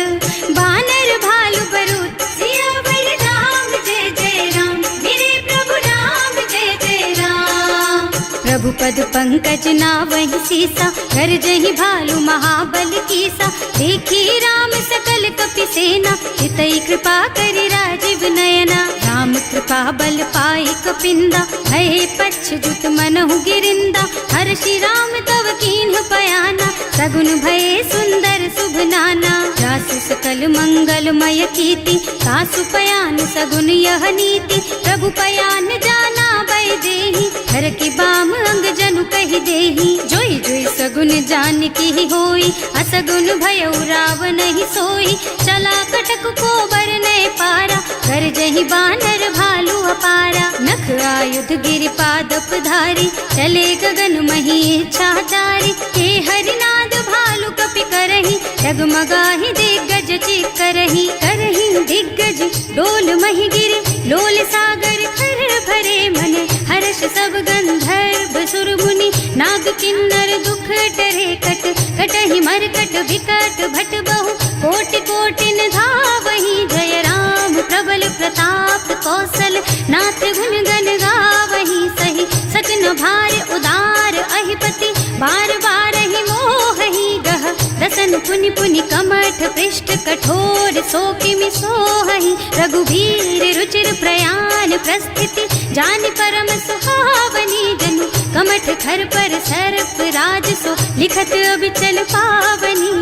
बानर भालु बरूथ। सियावर राम, जय जय राम मेरे प्रभु राम, जय जय राम। प्रभु पद पंकज नावहि सीसा, कर जहि भालु महाबल कीसा। देखी राम सकल कपि सेना, हितई कृपा करि राजीव नयना। राम कृपा बल पाई कपिंदा, भये पच्छजुत मनहु गिरिंदा। हर्षि राम तव कीन्ह पयाना, सगुन भये सुंदर शुभ नाना। जासु सकल मंगलमय कीर्ति, सासु पयान सगुन यह नीति। प्रभु पयान जाना भय देहि, हर की बाम अंग जनु कहि देहि। जोई जोई सगुन जान की होई, असगुन भयउ रावण ही सोई। चला कटक को बरने पारा, कर जहि बानर भालु अपारा। नख आयुध गिरि पादप धारी, चले गगन मही इच्छाचारी। हे हरिनाद भालु कपि करहि, डगमगाहि दिग्गज चित करहि। करहि दिग्गज डोल मही गिरे, लोल सागर खर भरे मन। हर्ष सब गंधर्व सुर मुनि, नाग किन्नर दुख टरे कट। कटहि मरकट विकट भट बहु, कोटि कोटिन धावहि। जय राम प्रबल प्रताप कौशल, नाथ गुण गण गावहि। सही सकन भार उदार अहिपति, बार बार ही मोहि गह। दसन पुनि पुनि कमठ पृष्ठ, कठोर सोकिमि सोहहि। रघुवीर रुचिर प्रयाण प्रस्थिति, जानि परम सुहावनी। जनु कमठ खर पर सर्प राज सो, लिखत अबिचल पावनी।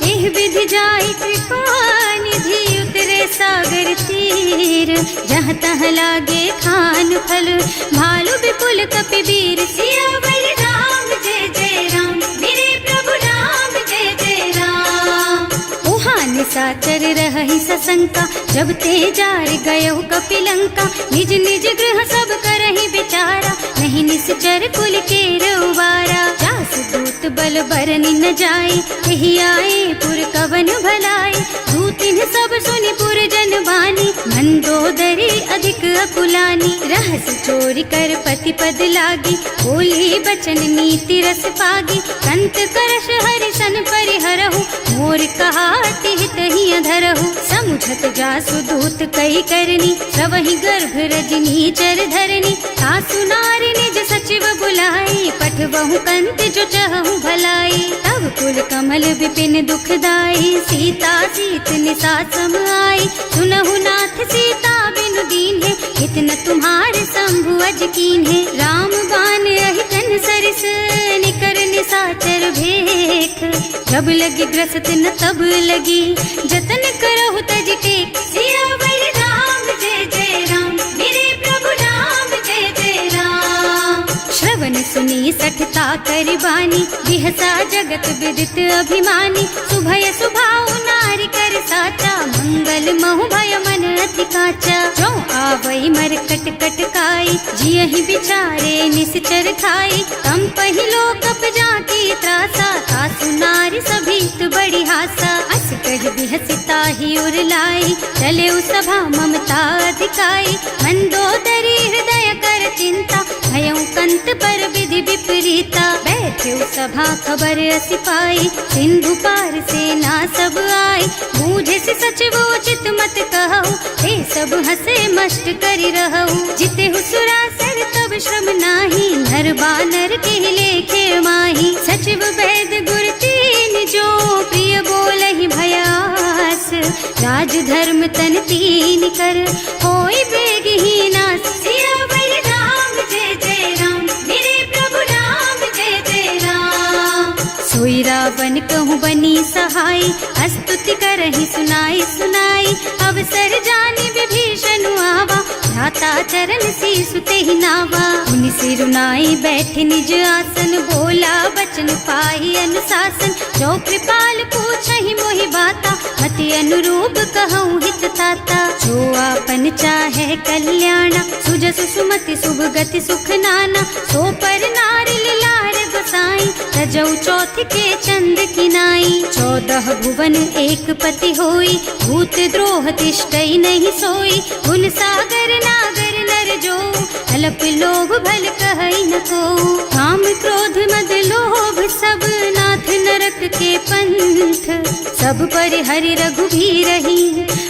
एह विधि जाहि कृपा निधि, उतरे सागर तीर। जहाँ तहाँ लागे खान फल, भालु विपुल कपि वीर। सियावर राम, जय जय राम मेरे प्रभु राम, जय जय राम। उहाँ निशाचर रहहि सशंका, जब ते जार गयउ कपि लंका। निज निज गृह सब करहि विचारा, नहीं निश्चर कुल के रउवारा। जासु दूत बल बरनि न जाए, एहि आए पुर कवन भलाए। दूत दीन सब सुनि पुरजन बानी, मंदोदरी अधिक अकुलानी। रहस्य चोरी कर पति पद लागी, बोली बचन नीति रस पागी। कंत करश हरिसन परिहरहु, मोर कहाति हित ही अधरहु। समुझत जासु दूत कही करनी, सबहि गर्भ रजनी चर धरनी। सासु नारी निज सचिव बुलाई, पठबहु कंत जो चहु भलाई। तब कुल कमल विपिन दुखदाई, सीता सीत निसा सम आई। सुनहु नाथ सीता बिनु दीन है, इतना तुम्हारे शंभु अज कीन है। राम बान अहितन सरिस, निकर निसाचर भेख। जब लगी ग्रसत न तब लगी, जतन करहु तज टेक। सियावर राम जय जय राम, मेरे प्रभु राम जय जय राम। श्रवण सुनी सठता करि बानी, बिहसा जगत विदित अभिमानी। सुभय सुभाउ नारी कर साचा, मंगल महु भय मन अति काचा। जो आवई मर कट कट काई, जियहि बिचारे निश्चर खाई। तम पहिलो कप जाकी त्रासा, सासु नारी सभीत बड़ी हासा। अस कह बिहसिता ही उर लाई, चले सभा ममता अधिकाई। मंदोदरी हृदय कर चिंता, भयउ कंत पर विधि विपरीता। बैठे सभा खबर असी पाई, सिंधु पार सेना सब आई। बूझे से सचिव उचित मत कहु, हे सब हसे मस्त करि रहु। जिते सुरासर तब श्रम नाही, नर बानर के लेखे माही। सचिव वैद गुर तीन जो, प्रिय बोलहि भयास। राज धर्म तन तीन कर, होई बेगहि नास। सियावर राम जय जय राम, मेरे प्रभु राम जय जय राम। सोई रावण कहूँ बनी सहाय, स्तुति करहि सुनाई सुनाई। अवसर जानि विभीषण आवा, भ्राता चरण शीसु तेहि नावा। मुनि सिरुनाई बैठे निज आसन, बोला बचन पाहि अनुशासन। जो कृपाल पूछहि मोहि बाता, मति अनुरूप कहूँ हित ताता। जो आपन चाहे कल्याणा, सुजस सुमति शुभ गति सुख नाना। सो पर नारी लार गोसाई, तजौ चौथ के चंद किनाई। 14 भुवन एक पति होई, भूत द्रोह तिष्ठई नहीं सोई। गुण सागर नागर नर जो, अल्प लोभ भल कहई न को। काम क्रोध मद लोभ सब, नाथ नरक के पंथ। सब पर हरि रघुबीरहि,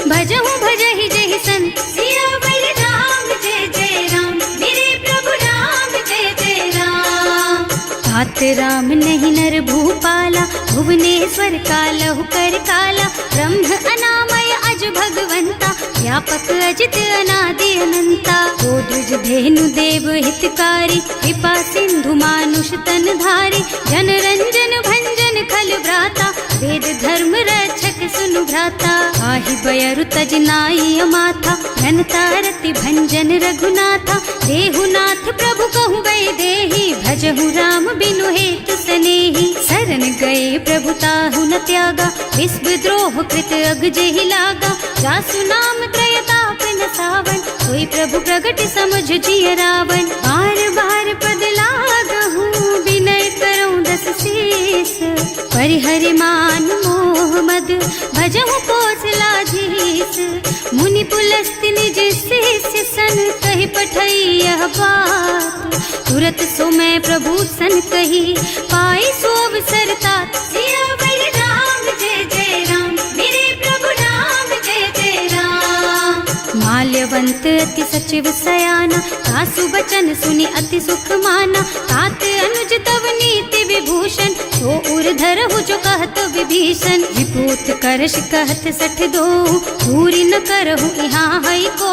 भजहु भजहि जहि सन। सियावर राम जय जय राम, मेरे प्रभु राम जय जय राम। तात राम नहीं नर भूपाला, भुवनेश्वर कालहु कर काला। ब्रह्म अनामय अज भगवंता, व्यापक अजित अनादि अनंता। गोद्विज धेनु देव हितकारी, कृपा सिंधु मानुष तन धारी। जन रंजन भंजन खल भ्राता, वेद धर्म रक्षक सुनु भ्राता। आहि बयरु तज नाई अमाथा, घनता रति भंजन रघुनाथा। देहुनाथ प्रभु कहु गए देहि, भजहु राम बिनु हेतु सनेहि। शरण गए प्रभु ताहु न त्यागा, विश्व द्रोह कृत अग जेहि लागा। जासु नाम त्रयताप न सावन, सोई प्रभु प्रगट समझ जिय रावण। बार बार पद लागहु, विनय करऊं दस शीस। परिहरि मान मोह मद, भजहु कौशलाधीश। मुनि पुलस्त्य निज शिष्य सन, कहि पठई यह बात। तुरत सो मैं प्रभु सन कही, पाई सो अवसर तात। सियावर राम जय जय राम, मेरे प्रभु राम जय जय राम। माल्यवंत अति सचिव सयाना, सासु बचन सुनि अति सुख माना। तात अनुज तव नीति विभूषण, सो उर धरहु जो कहत विभीषण। विपूत करश कहत सठ दो, पूरी न करहु यहाँ है को।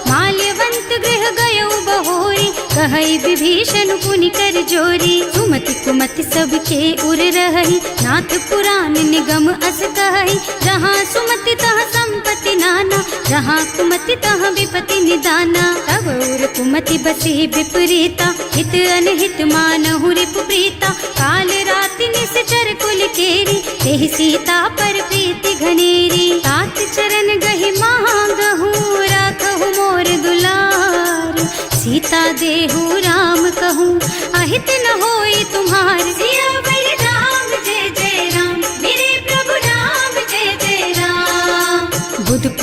माल्यवंत गृह गयो बहोरी, कहई विभीषण पुनि कर जोरी। सुमति कुमति सबके उर रही, नाथ पुराण निगम अस कहई। जहाँ सुमति तहाँ संपत्ति नाना, जहाँ कुमति तहाँ विपति निदाना। तब उर कुमति बसी विपरीता, हित अनहित मानहु रिपु प्रीता। काल राति निश्चर कुल केरी, तेहि सीता पर प्रीति घनेरी। तात चरण गहि मांगहु, राखहु मोर दुलार। सीता देहु राम कहूँ, अहित न होई तुम्हार। सियावर राम जय जय राम, मेरे प्रभु राम जय जय राम।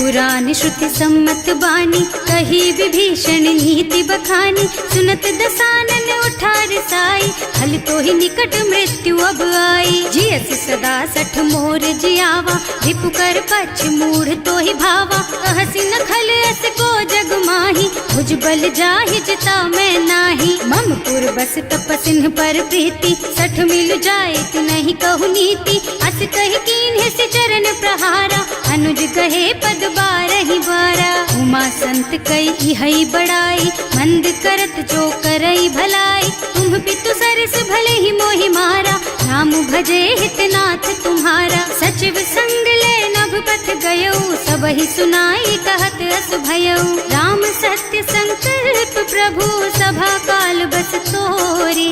पुराण श्रुति सम्मत बानी, कही विभीषण नीति बखानी। सुनत दसानन उठा रिसाई, हल तो ही निकट मृत्यु अब आई। जियस सदा सठ मोर जियावा, रिपु कर पछ मूढ़ तो ही भावा। कहसी न खल अस को जग माही, भुज बल जाहि जिता मैं नाही। मम पुर बस तपसिन पर प्रीति, सठ मिल जाए तु नहीं कहु नीति। अस कह कीन्ह से चरण प्रहारा, अनुज कहे पद बारहि बारा। उमा संत कई हई बड़ाई, मंद करत जो करई भलाई। तुम पितु सरस भले ही मोहि मारा, राम भजे हितनाथ तुम्हारा। सचिव संग ले नभ पथ गयो, सब ही सुनाई कहत अस भयो। राम सत्य संकल्प प्रभु, सभा काल बस तोरे।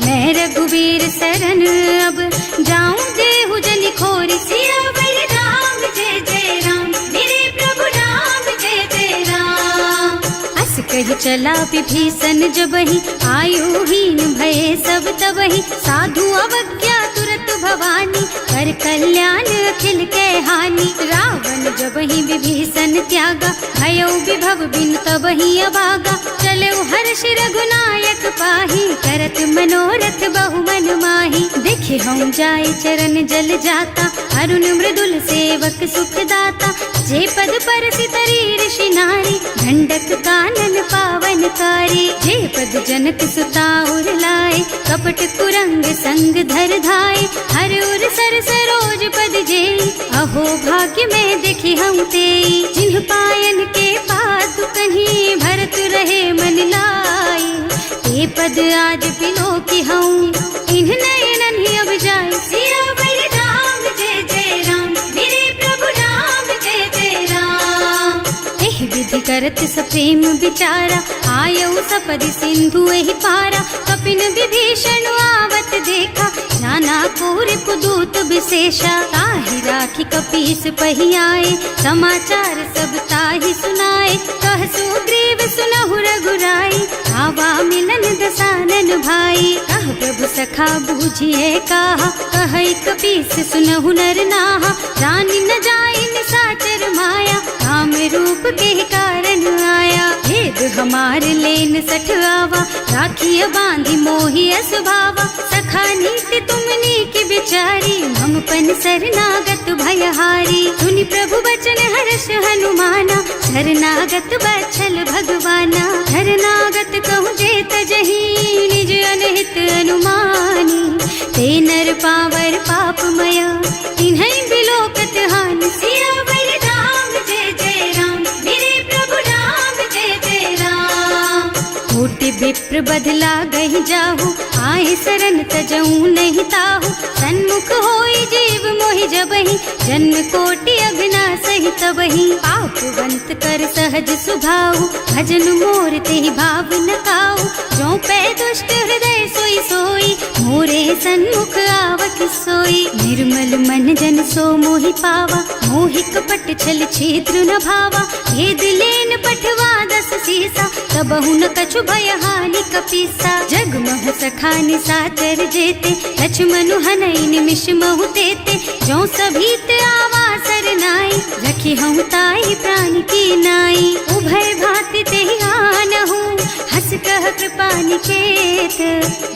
मैं रघुवीर सरन अब, जाऊं देहु जनि खोरी। सियावर राम जय जय राम, मेरे प्रभु राम जय जय राम। अस कही चला विभीषण जबहि, आयुहीन भये सब तबहि। साधु अवज्ञा तुरत भवानी, कर कल्याण अखिल के हानि। रावण जबहि विभीषण त्यागा, भयो विभव बिनु तबहि अभागा। चलो हर्ष रघुनायक पाहि, करत मनोरथ बहु मन माहि। देखे हम जाय चरण जल जाता, अरुण मृदुल सेवक सुख दाता। जे पद परसि तरी ऋषि नारी, दंडक कानन पावन कारी। जे पद जनक सुता उर लाए, कपट कुरंग संग धर धाय। हर उर सर सरोज पद जेई, अहो भाग्य में देखी हम तेई। जिन्ह पायन के पादु कन्ही, भरत रहे मन लाई। ते पद आज बिलो की हूँ, इन्ह नयनन ही अब जाए। सियावर राम जय जय राम, मेरे प्रभु राम जय जय राम। एह विधि करत सप्रेम विचारा, आयऊ सपदि सिंधु एहि पारा। कपिन विभीषण आवत देखा, जाना पूरे पुदूत विशेषा। ताहि राखी कपीस पहि आए, समाचार सब ताहि सुनाए। कह सुग्रीव सुनहु रघुराई, आवा मिलन दसानन भाई। कह प्रभु सखा बूझिए कहा, कहै कपीस सुनहु नर नाहा। रानी न जाए निसाचर माया, काम रूप के कारण आया। भेद हमार लेन सठ आवा, राखिय बांधी मोहि स्वभावा। सखा नीति तुमनी की बिचारी, हम पन शरणागत भयहारी। सुनि प्रभु बचन हर्ष हनुमाना, शरणागत बछल भगवाना। शरणागत कहूँ जेत जही, निज अनहित अनुमानी। ते नर पावर पापमय, तिन्है बिलोकत हानि। सियावर राम जय जय राम, मेरे प्रभु राम जय जय राम। कोटि विप्र बदला गहि जाहु, आए शरण तजऊ नहीं ताहु। सन्मुख होई जीव मोहि जबहि, जन्म कोटि अघना सहि तबहि। पापवंत कर सहज सुभाऊ, भजन मोर तेहि भाव न काऊ। जो पै दुष्ट हृदय सोई सोई, मोरे सन्मुख आवत सोई। निर्मल मन जन सो मोहि पावा, मोहि कपट छल छिद्र न भावा। भेद लेन पठवा दस सीसा, तबहु न कछु भय हानि कपीसा। जग महु सखा निसाचर जेते, लक्ष्मणु हनई निमिष महु तेते। जो सभीत आवा सरनाई, रखी हूँ ताई प्राण की नाई। उभय भांति तेहि आनहु, हस कह कृपा निकेत।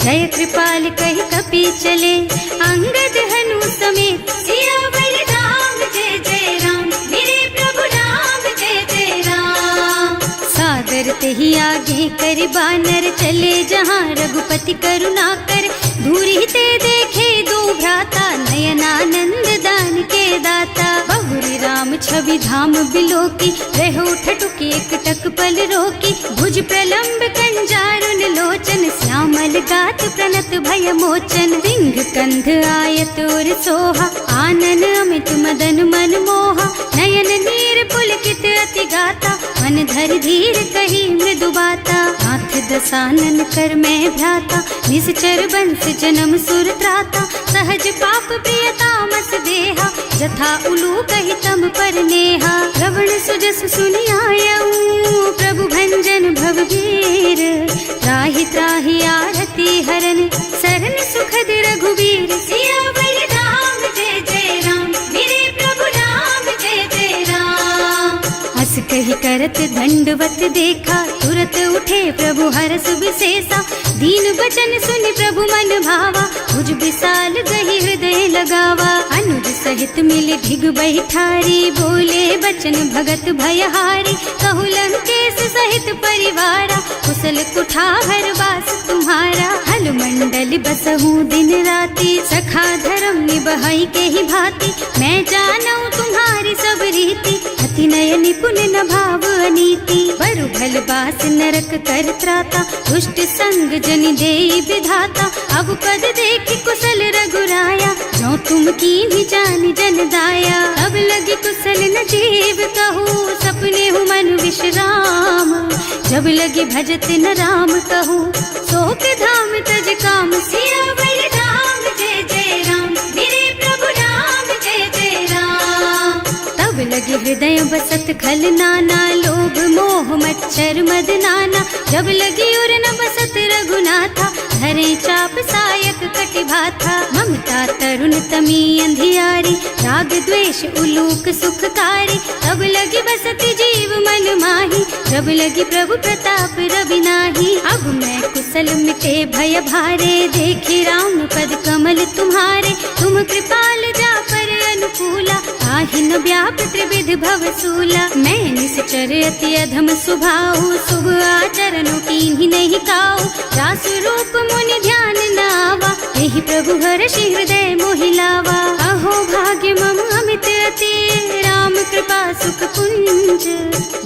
जय कृपाल कहि कपि चले, अंगद हनु समेत। सियावर राम जय जय राम, मेरे प्रभु राम जय जय राम। सादर तेहि आगे कर बानर, चले जहाँ रघुपति करुणा कर। दूरी ते देखे दो भ्राता, नयनानंद दान के दाता। बहुरी राम छवि धाम बिलोकी, रहो ठटुकी एक टक पल रोकी। भुज प्रलंब कंजारुन लोचन, श्यामल गात प्रणत भय मोचन। सिंह कंध आयत और सोहा, आनन अमित मदन मन मोहा। नयन नीर पुलकित अति गाता, मन धर धीर कही मृदु बाता। हाथ दसानन कर मैं भ्राता, निश्चर बंस जन्म सुर त्राता। सहज पाप प्रिय तामस देहा, जथा उलू कही तम पर नेहा। श्रवण सुजस सुनि आयऊ, प्रभु भंजन भवभीर। त्राहि त्राहि आरती हरन, सरन सुखद रघुवीर। सियावर राम जय जय राम, मेरे प्रभु राम जय जय राम। दंडवत देखा, तुरत उठे प्रभु हरस विशेषा। दीन बचन सुनि प्रभु मन भावा, मुझ विशाल गही हृदय लगावा। अनुज सहित मिल ढिग बैठारी, बोले बचन भगत भयहारी। कहु लंकेश सहित परिवारा, कुशल कुठार वास तुम्हारा। हल मंडल बसहु दिन राति, सखा धर्म निबहई के ही भांति। मैं जानऊ तुम्हारी सब रीति, अति नय निपुण न भाव अनीति। बरु भल बास नरक कर त्राता, दुष्ट संग जनि देई विधाता। अब पद देखि कुशल रघुराया, जो तुम कीन्ही जानि जन दाया। अब लगी कुशल न जीव कहू, सपने हूँ मन विश्राम। जब लगी भजत न राम कहू, शोक धाम तज काम। सियावर राम जय जय राम, मेरे प्रभु राम जय जय राम। तब लगी हृदय बसत खल नाना, लोभ मोह मच्छर मद नाना। जब लगी उर न बसत रघुनाथा, धरे चाप सायक कटिभाथा। ममता तरुण तमी अंधियारी, राग द्वेष उलूक सुखकारी। तब लगी बसती जीव मन माही, जब लगी प्रभु प्रताप रवि नाही। अब मैं कुशल मिटे भय भारे, देखे राम पद कमल तुम्हारे। तुम कृपाल जा पर अनुकूला, आहि न व्याप त्रिविध भवसूला। मैं निश्चर अति अधम स्वभाव, शुभ आचरणों कीन्ही नहीं काऊ। रासु रूप मुनि ध्यान न आवा, यही प्रभु हर्षि हृदय मोहि लावा। अहो भाग्य मम अमित अति, राम कृपा सुख पुंज।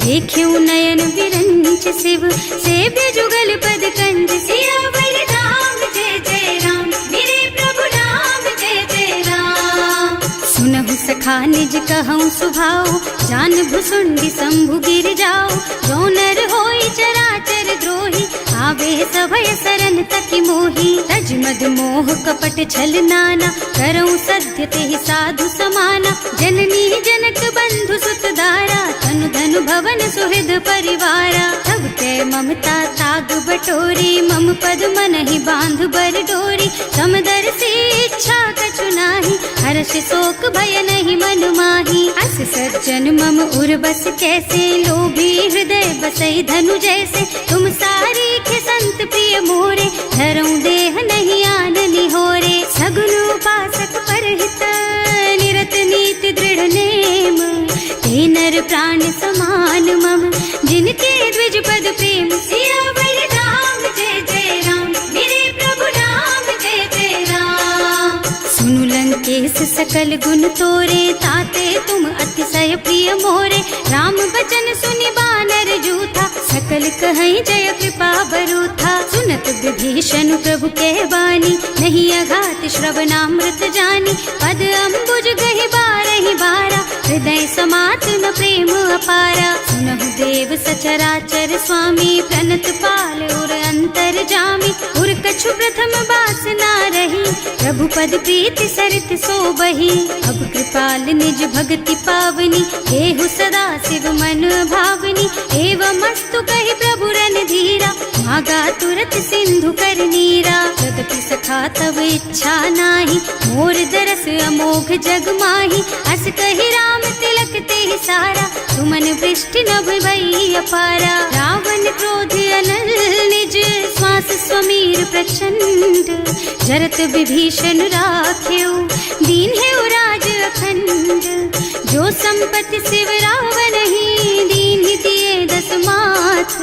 देख्यऊ नयन विरंच शिव, सेव्य जुगल पद कंज। सियावर राम जय जय राम, मेरे प्रभु राम जय जय राम। सुनहु सखा निज कहऊँ सुभाऊ, जान भुसुंडी शंभु गिर जाओ। जो नर होई चराचर द्रोही, आवे सभय सरन तकी मोही। तज मद मोह कपट छल नाना, करऊँ सत्य तेहि साधु समाना। जननी जनक बंधु सुत दारा, तनु धनु भवन सुहृद परिवारा। तब ते ममता ताग बटोरी, मम पद मन ही बांध बर डोरी। समदर्शी इच्छा कछु नाही, हर्ष शोक भय नहीं मन माही। अस सज्जन मम उर बस कैसे, लोभी हृदय बसई धनु जैसे। तुम सारी के संत प्रिय मोरे, धरऊं देह नहीं आन निहोरे। सगुन उपासक परहित, निरत नीति दृढ़ नेम। ते नर प्राण समान मम, जिनके द्विज पद प्रेम। सियावर राम जय जय राम, मेरे प्रभु राम जय जय राम। सुनु लंकेश सकल गुण तोरे, ताते तुम अतिशय प्रिय मोरे। राम बचन सुनि बानर जूथा, सकल कहई जय कृपा बरूथा। सुनत विभीषण प्रभु के बानी, नहीं अघात श्रवणामृत जानी। पद अम्बुज गहि बारहि बारा, हृदय समात न प्रेम अपारा। सुनहु देव सचराचर स्वामी, प्रणत पाल उर अंतर जामी। उर कछु प्रथम बास ना रही, प्रभु पद प्रीति सरित सो बही। अब कृपाल निज भक्ति पावनी, देहु सदा शिव मन भावनी। एवं मस्तु कहि प्रभु रन धीरा, मागा तुरत सिंधु कर नीरा। जगति सखा तब इच्छा नाही, मोर दरस अमोघ जग माही। अस कहि राम तिलक तेहि सारा, सुमन वृष्टि नभ भई अपारा। रावण क्रोध अनल निज, श्वास स्वमीर प्रचंड। जरत विभीषण राख्यो, दीन है राज अखंड। जो संपत्ति शिव रावण ही, दीन ही दिए दस माथ।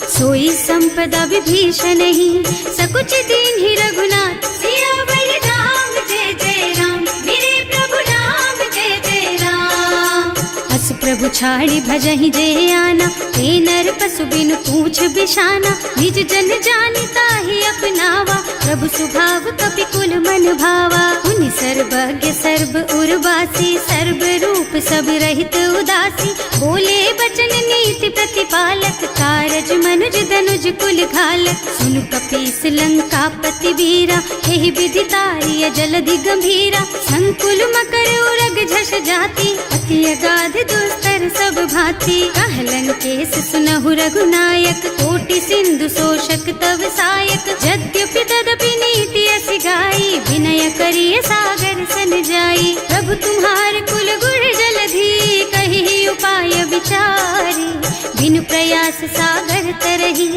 सोई संपदा विभीषण ही, सकुच दीन ही रघुनाथ। सियावर राम जय जय राम, मेरे प्रभु राम जय जय राम। अस प्रभु छाड़ी भजहि जय आना, ते नर पशु बिनु पूछ बिशाना। निज जन जानि ताहि अपनावा, प्रभु सुभाव कपि कुल मन भावा। उनि सर्वज्ञ सर्व उर्वासी, सर्व रूप सब रहित उदासी। बोले बचन नीति प्रतिपालक, कारज मनुज धनुज कुल घालक। सुनु कपीस लंका पति वीरा, एहि विधि तारिय जलधि गंभीरा। संकुल मकर उरग झष जाति, अति अगाध दुस्तर सब भांति। कह लंकेश सुनहु रघुनायक, कोटि सिंधु शोषक तव सायक। यद्यपि तदपि नीति असि गाई, विनय करिय सागर सन जाई। प्रभु तुम्हार कुल गुण जलधि, कहि उपाय विचारी। बिनु प्रयास सागर तरही,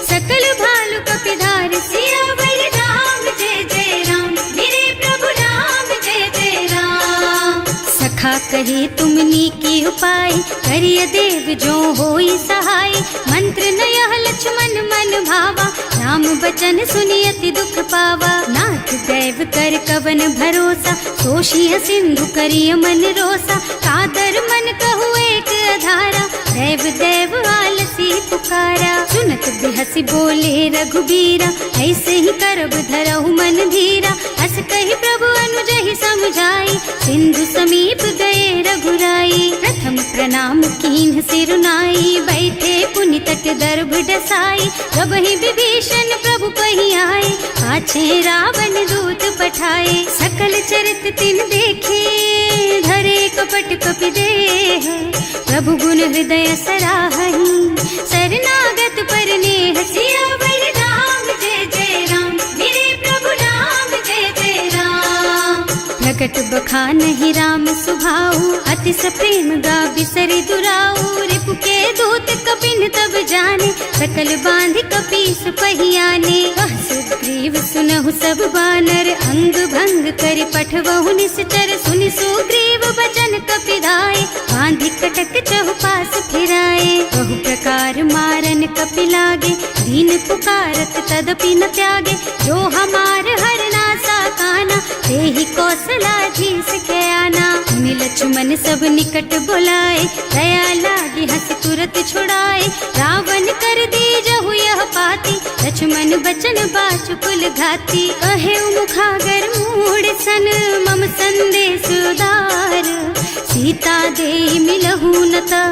सकल भालु कपिधार सियावर राम जय जय राम, मेरे प्रभु राम जय जय राम। सखा कहे तुमनी की उपाय, करिय देव जो होई सहाय। मंत्र नयह लक्ष्मण मन भावा, राम बचन सुनि अति दुख पावा। नाथ दैव कर कवन भरोसा, सोषिय सिंधु करिय मन रोसा। कादर मन कहु एक अधारा, देव देव आलसी पुकारा। सुनत बिहसी बोले रघुबीरा, ऐसे ही करब धरहु मन धीरा। हस कहि प्रभु अनुजहि समझाई, सिंधु समीप गए रघुराई। प्रथम प्रणाम कीन्ह सिर नाई, बैठे पुनि तट दर्भ डसाई। तबहि विभीषण प्रभु कहि आए, पाछे रावण दूत पठाए। सकल चरित तिन देखे, धरे कपट कपि देह। प्रभु गुण हृदय सराहहि, शरणागत पर नेह। सियावर राम जय जय राम, मेरे प्रभु राम जय जय राम। प्रकट बखानहि राम सुभाऊ, अति सप्रेम गा बिसरि दुराऊ। रिपु के दूत कपिन तब जाने, सकल बांधि कपीस पहियाने। कह सुग्रीव सुनहु सब बानर, अंग भंग करि पठवहु निश्चर। सुनि सुग्रीव बचन कपिधाय, बांधि कटक चहुपास फिराए। बहु प्रकार मारन कपि लागे, दीन पुकारत तदपि न त्यागे। जो हमार हरना साकाना, तेहि कौशलाधीश के आना। मुनि लक्ष्मण सब निकट बुलाए, दया लागी हंस तुरत छुड़ाए। रावण कर दीजहु यह पाती, लक्ष्मण बचन बाचुकुल घाती। कहे मुखागर मूढ़ सन, मम संदेश उदार। सीता दे मिलहु न ता,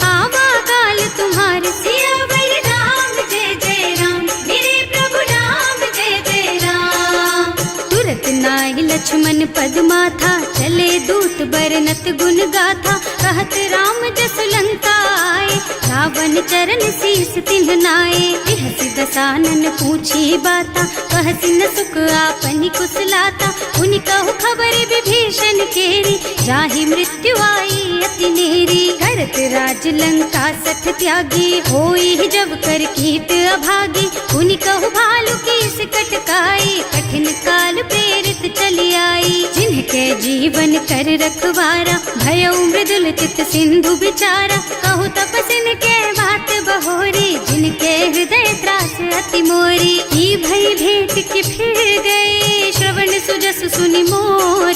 आवा काल तुम्हार। सियावर राम जय जय राम, मेरे प्रभु राम जय जय राम। तुरत नाय लक्ष्मण पद माथा, चले दूत बरनत गुण गाथा। कहत राम जस लंका आए, रावण चरण शीस तिन्ह नाए। बिहसि दसानन पूछी बाता, कहसि न सुख आपनि कुशलाता। उनि कहु खबर विभीषण केरी, जाहि मृत्यु आई अति नेरी। करत राज लंका सठ त्यागी, होई जब कर कीट अभागी। उनि कहु भालु कीस कटकाई, कठिन काल प्रेरित चली आई। जिनके जीवन कर रखवारा, भयउ मृदुल चित सिंधु बिचारा। कहु तपसिन के बात बहोरी, जिनके हृदय त्रास अति मोरी। की भई भेंट कि फिर गए, श्रवण सुजस सुनि मोर।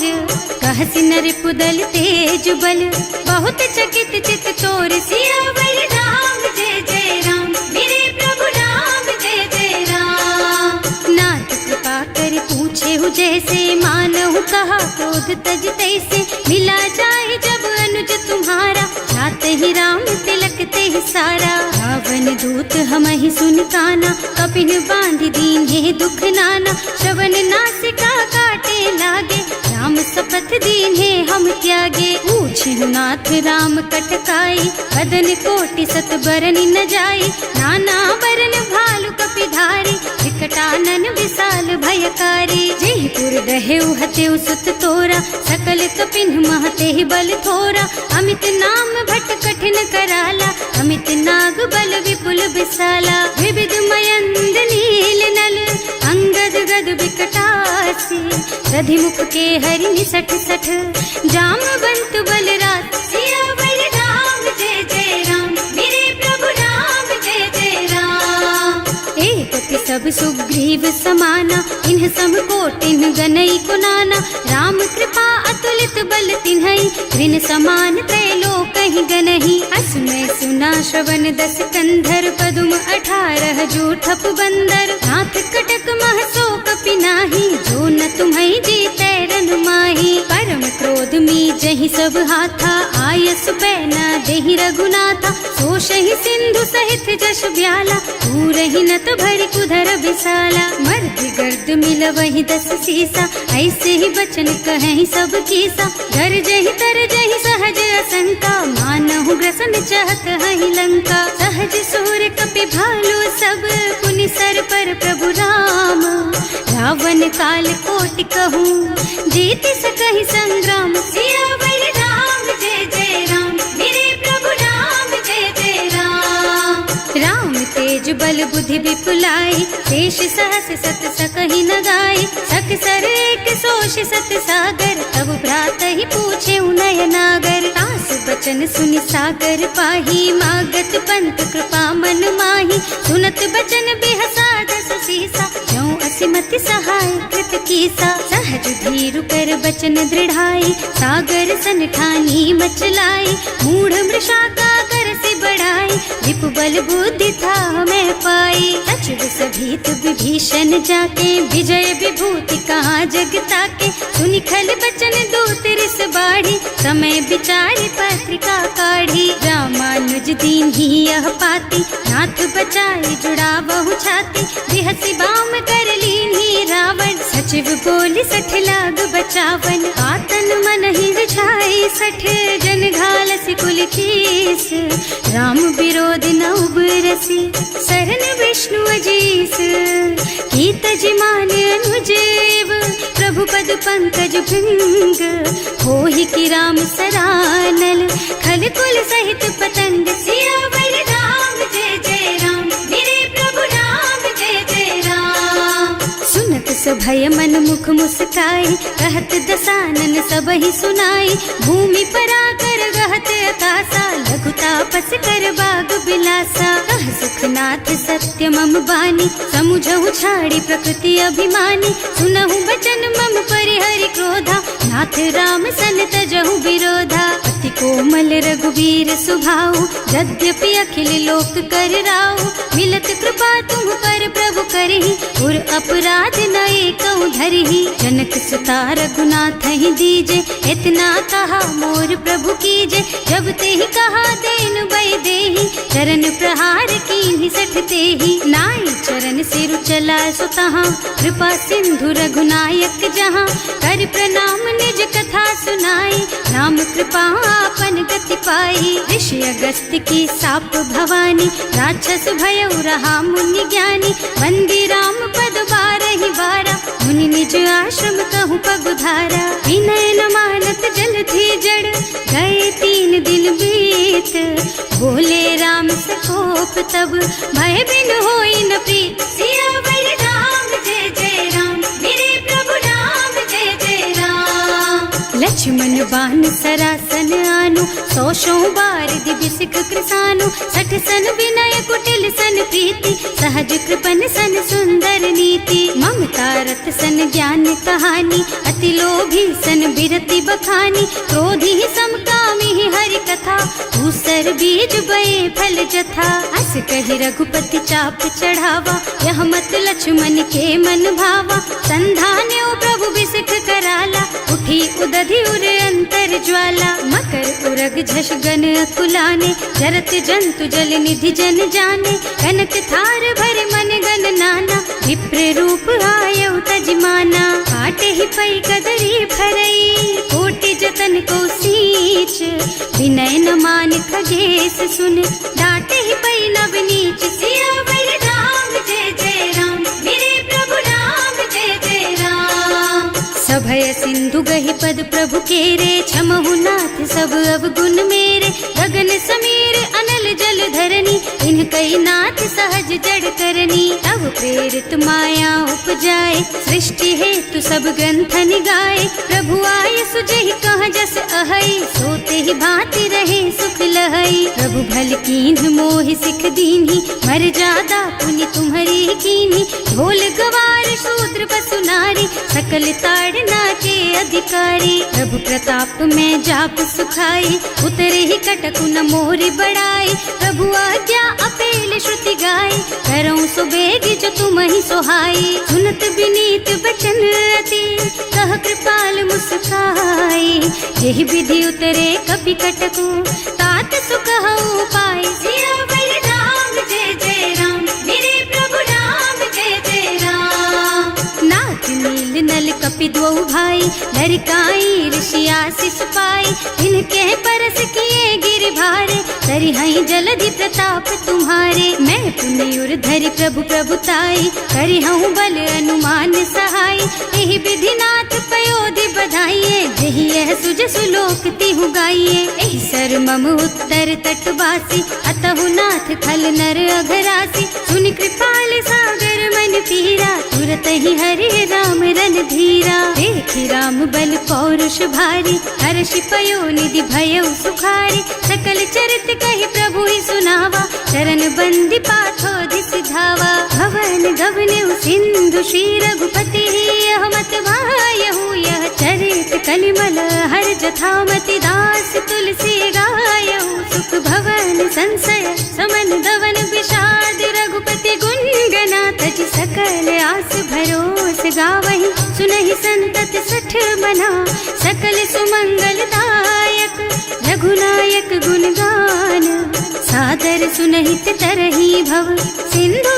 कहसि नर पुदल तेज बल, बहुत चकित चित तोर। सियावर राम जय जय राम, मेरे प्रभु राम जय जय राम। नाथ कृपा कर पूछे हु जैसे, मानहु कहा क्रोध तज तैसे। मिला जाए जब अनुज तुम्हारा, जात ही राम तिलक ते सारा। रावण दूत हमहि सुन काना, कपिन बांधि दीन्हे दुख नाना। श्रवण नासिका काटे लागे, राम शपथ दीन्हे हम त्यागे। पूछिहु नाथ राम कटकाई, बदन कोटि सत बरनि न जाई। नाना बरन भालु कपिधारी, विकटानन विशाल भयकारी। जेहि पुर दहेउ हतेउ सुत तोरा, सकल कपिन महते बल थोरा। अमित नाम भट कठिन कराला, अमित नाग बल विपुल विशाला। विविध मयंद नील नल, अंगद गद विकटासी। रधिमुख के हरि निसठ सठ, जामवंत बलराज। सियावर राम जय जय राम, मेरे प्रभु राम जय जय राम। एक सब सुग्रीव समाना, इन्ह सम कोटिन गनई को नाना। राम कृपा अतुलित बल तिन्हई, ऋण समान त्रैलोकहि गनहि। असमय सुना श्रवण दस कंधर, पदुम 18 जूठप बंदर। नाथ कटक महसो कपि नाही, जो न तुम्हई जीतै रन माही। परम क्रोध मी जहि सब हाथा, आयस पैना देहि रघुनाथा। सोषहि सिंधु सहित जश ब्याला, पूरहि नत भरि कुधर विशाला। मर्दि गर्द मिलवहि 10 सीसा, ऐसे ही बचन कहें सब कीसा। गरजहि तरजहि सहज असंका, मानहु ग्रसन चाहत हहि लंका। सहज सूर कपि भालु सब, पुनि सर पर प्रभु राम। रावण काल कोटि कहूँ, जीत सकहि संग्राम। सियावर राम जय जय राम, मेरे प्रभु राम जय जय राम। तेज बल बुद्धि विपुलाई, शेष सहस सत सकहि न गाय, सक सर एक सोष सत सागर, तब भ्रात ही पूछे नयनागर। तास बचन सुनि सागर पाही, मागत पंत कृपा मन माही, सुनत बचन बिहसा दस सीसा, ज्यों असिमति सहाय कृत कीसा। सहज धीरु कर बचन दृढ़ाई, सागर सन ठानी मचलाई, मूढ़ मृषा का कर से बढ़ाई, विपु बल बुद्धि था मैं पाई। सचिव सभीत विभीषण जाके, विजय विभूति कहाँ जग ताके, सुनि खल बचन दूत रिस बाढ़ी, समय विचारी पत्रिका काढ़ी। रामानुज दीन ही यह पाती, नाथ बचाई जुड़ा बहु छाती, बिहसी बाम कर लीन ही रावण, सचिव बोली सठ लाग बचावन। आतन मन ही विछाई सठ, जन घालसी कुल कीस, राम विरोध न उबरसी, शरण विष्णु अजीस। कीत जिमान अनुजेव, प्रभु पद पंकज भृंग, होहि की राम सरानल, खल कुल सहित पतंग। सियावर राम जय जय राम, मेरे प्रभु राम जय जय राम। सुनत सभय मन मुख मुस्काई, कहत दसानन सबहि सुनाई, भूमि पराकर गहत अकासा, लघु तापस कर बाग बिलासा। कह सुखनाथ सत्य मम बानी, समुझहु छाड़ी प्रकृति अभिमानी, सुनहु बचन मम परिहरि क्रोधा, नाथ राम सन तजहु विरोधा। अति कोमल रघुवीर सुभाऊ, यद्यपि अखिल लोक कर राऊ, मिलत कृपा तुम पर प्रभु करहि, उर अपराध न एकौ धरहि। जनक सुता रघुनाथ ही दीजे, इतना कहा मोर प्रभु कीजे, जब ते ही कहा देन बय देहि, चरण प्रहार कीन्हि सठ तेहि। नाई चरण सिरु चला सुतहाँ, कृपा सिंधु रघुनायक जहाँ, कर प्रणाम निज कथा सुनाई, राम कृपा आपन गति पाई। ऋषि अगस्त्य की साप भवानी, राक्षस भयउ रहा मुनि ज्ञानी, वंदी राम पद बारहि बारा, मुनि निज आश्रम कहूँ पगुधारा। विनय न मानत जल थी जड़, गए 3 दिन बीत, बोले राम सकोप तब, भय बिन होई न प्रीत। सियावर राम जय जय राम, मेरे प्रभु राम जय जय राम। लक्ष्मण बान सरासन आनु, 100 बार दिव्य सिख कृसानु, 60 सन विनय कुटिल सन प्रीति, सहज कृपन सन सुंदर नीति। ममता रत सन ज्ञान कहानी, अति लोभी सन बिरति बखानी, क्रोधी समकामी हरि कथा, दूसर बीज बये फल जथा। अस कहि रघुपति चाप चढ़ावा, यह मत लक्ष्मण के मन भावा, संधान्यो प्रभु बिसिख कराला, उठी उदधि उर अंतर ज्वाला। मकर उरग झष गन अकुलाने, जरत जंतु जल निधि जन जाने, कनक थार भर मन गन नाना, विप्र रूप आयौ तजमाना। काटे ही पै कदरी फरई, कोटि जतन को सींच, विनय न मान खगेश सुन, डांटे ही पै नव नीच। सियावर राम जय जय राम, मेरे प्रभु राम जय जय राम। सभय सिंधु गहि पद प्रभु केरे, क्षमहु नाथ सब अवगुण मेरे, गगन समीर अनल जल धरनी, इनकई नाथ सहज जड़ करनी। तब प्रेरित माया उपजाए, सृष्टि हेतु सब ग्रंथन गाए, प्रभु आय सुजहि कह जस अहै, सोते ही भांति रहे सुख लहै। प्रभु भल कीन्ह मोहि सिख दीन्ही, मर जादा पुनि तुम्हरी कीन्ही, ढोल गवार शूद्र पशु नारी, सकल ताड़ना के अधिकारी। प्रभु प्रताप में जाप सुखाई, उतरे ही कटकु न मोरि बड़ाई, प्रभु आज्ञा अपेल श्रुति गाई, करऊं सुबेग जो तुम ही सोहाई। सुनत विनीत बचन अति, कह कृपाल मुस्काई, यही विधि उतरे कपि कटकु, तात सुख हऊ पाई। सियावर राम जय जय राम, मेरे प्रभु राम जय जय राम। नाथ नील नल कपि द्वौ भाई, लरिकाई ऋषि आशीष पाई, इनके परस किए गिर भारे, करिहई जलधि प्रताप तुम्हारे। मैं पुण्य उर धरि प्रभु प्रभुताई, करिहऊँ बल अनुमान सहाय, यही विधिनाथ पयोधि बधाइए, जही यह सुज सुलोक तिहु गाइए। एहि कर मम उत्तर तटवासी, अतहु नाथ खल नर अघरासी। सुनि कृपाल सागर मन पीरा, तुरत ही हरि राम रन धीरा। देखि राम बल पौरुष भारी, हर्षि पयो निधि भयउ सुखारी। सकल चरित कहि प्रभु ही सुनावा, चरण बंदी पाथो सिधावा। भवन गवनु सिंधु श्री रघुपति, यह मत वायहु यह चरित कलिमल हर जथामति। दास तुलसी गायहु, सुख भवन संशय समन दवन विषाद। रघुपति गुण गना तज सकल आस भरोस गावहि। सुनहि संतत सठ मना, सकल सुमंगल दायक। रघुनायक गुण गान, सादर सुनहित तरहि भव। सिंधु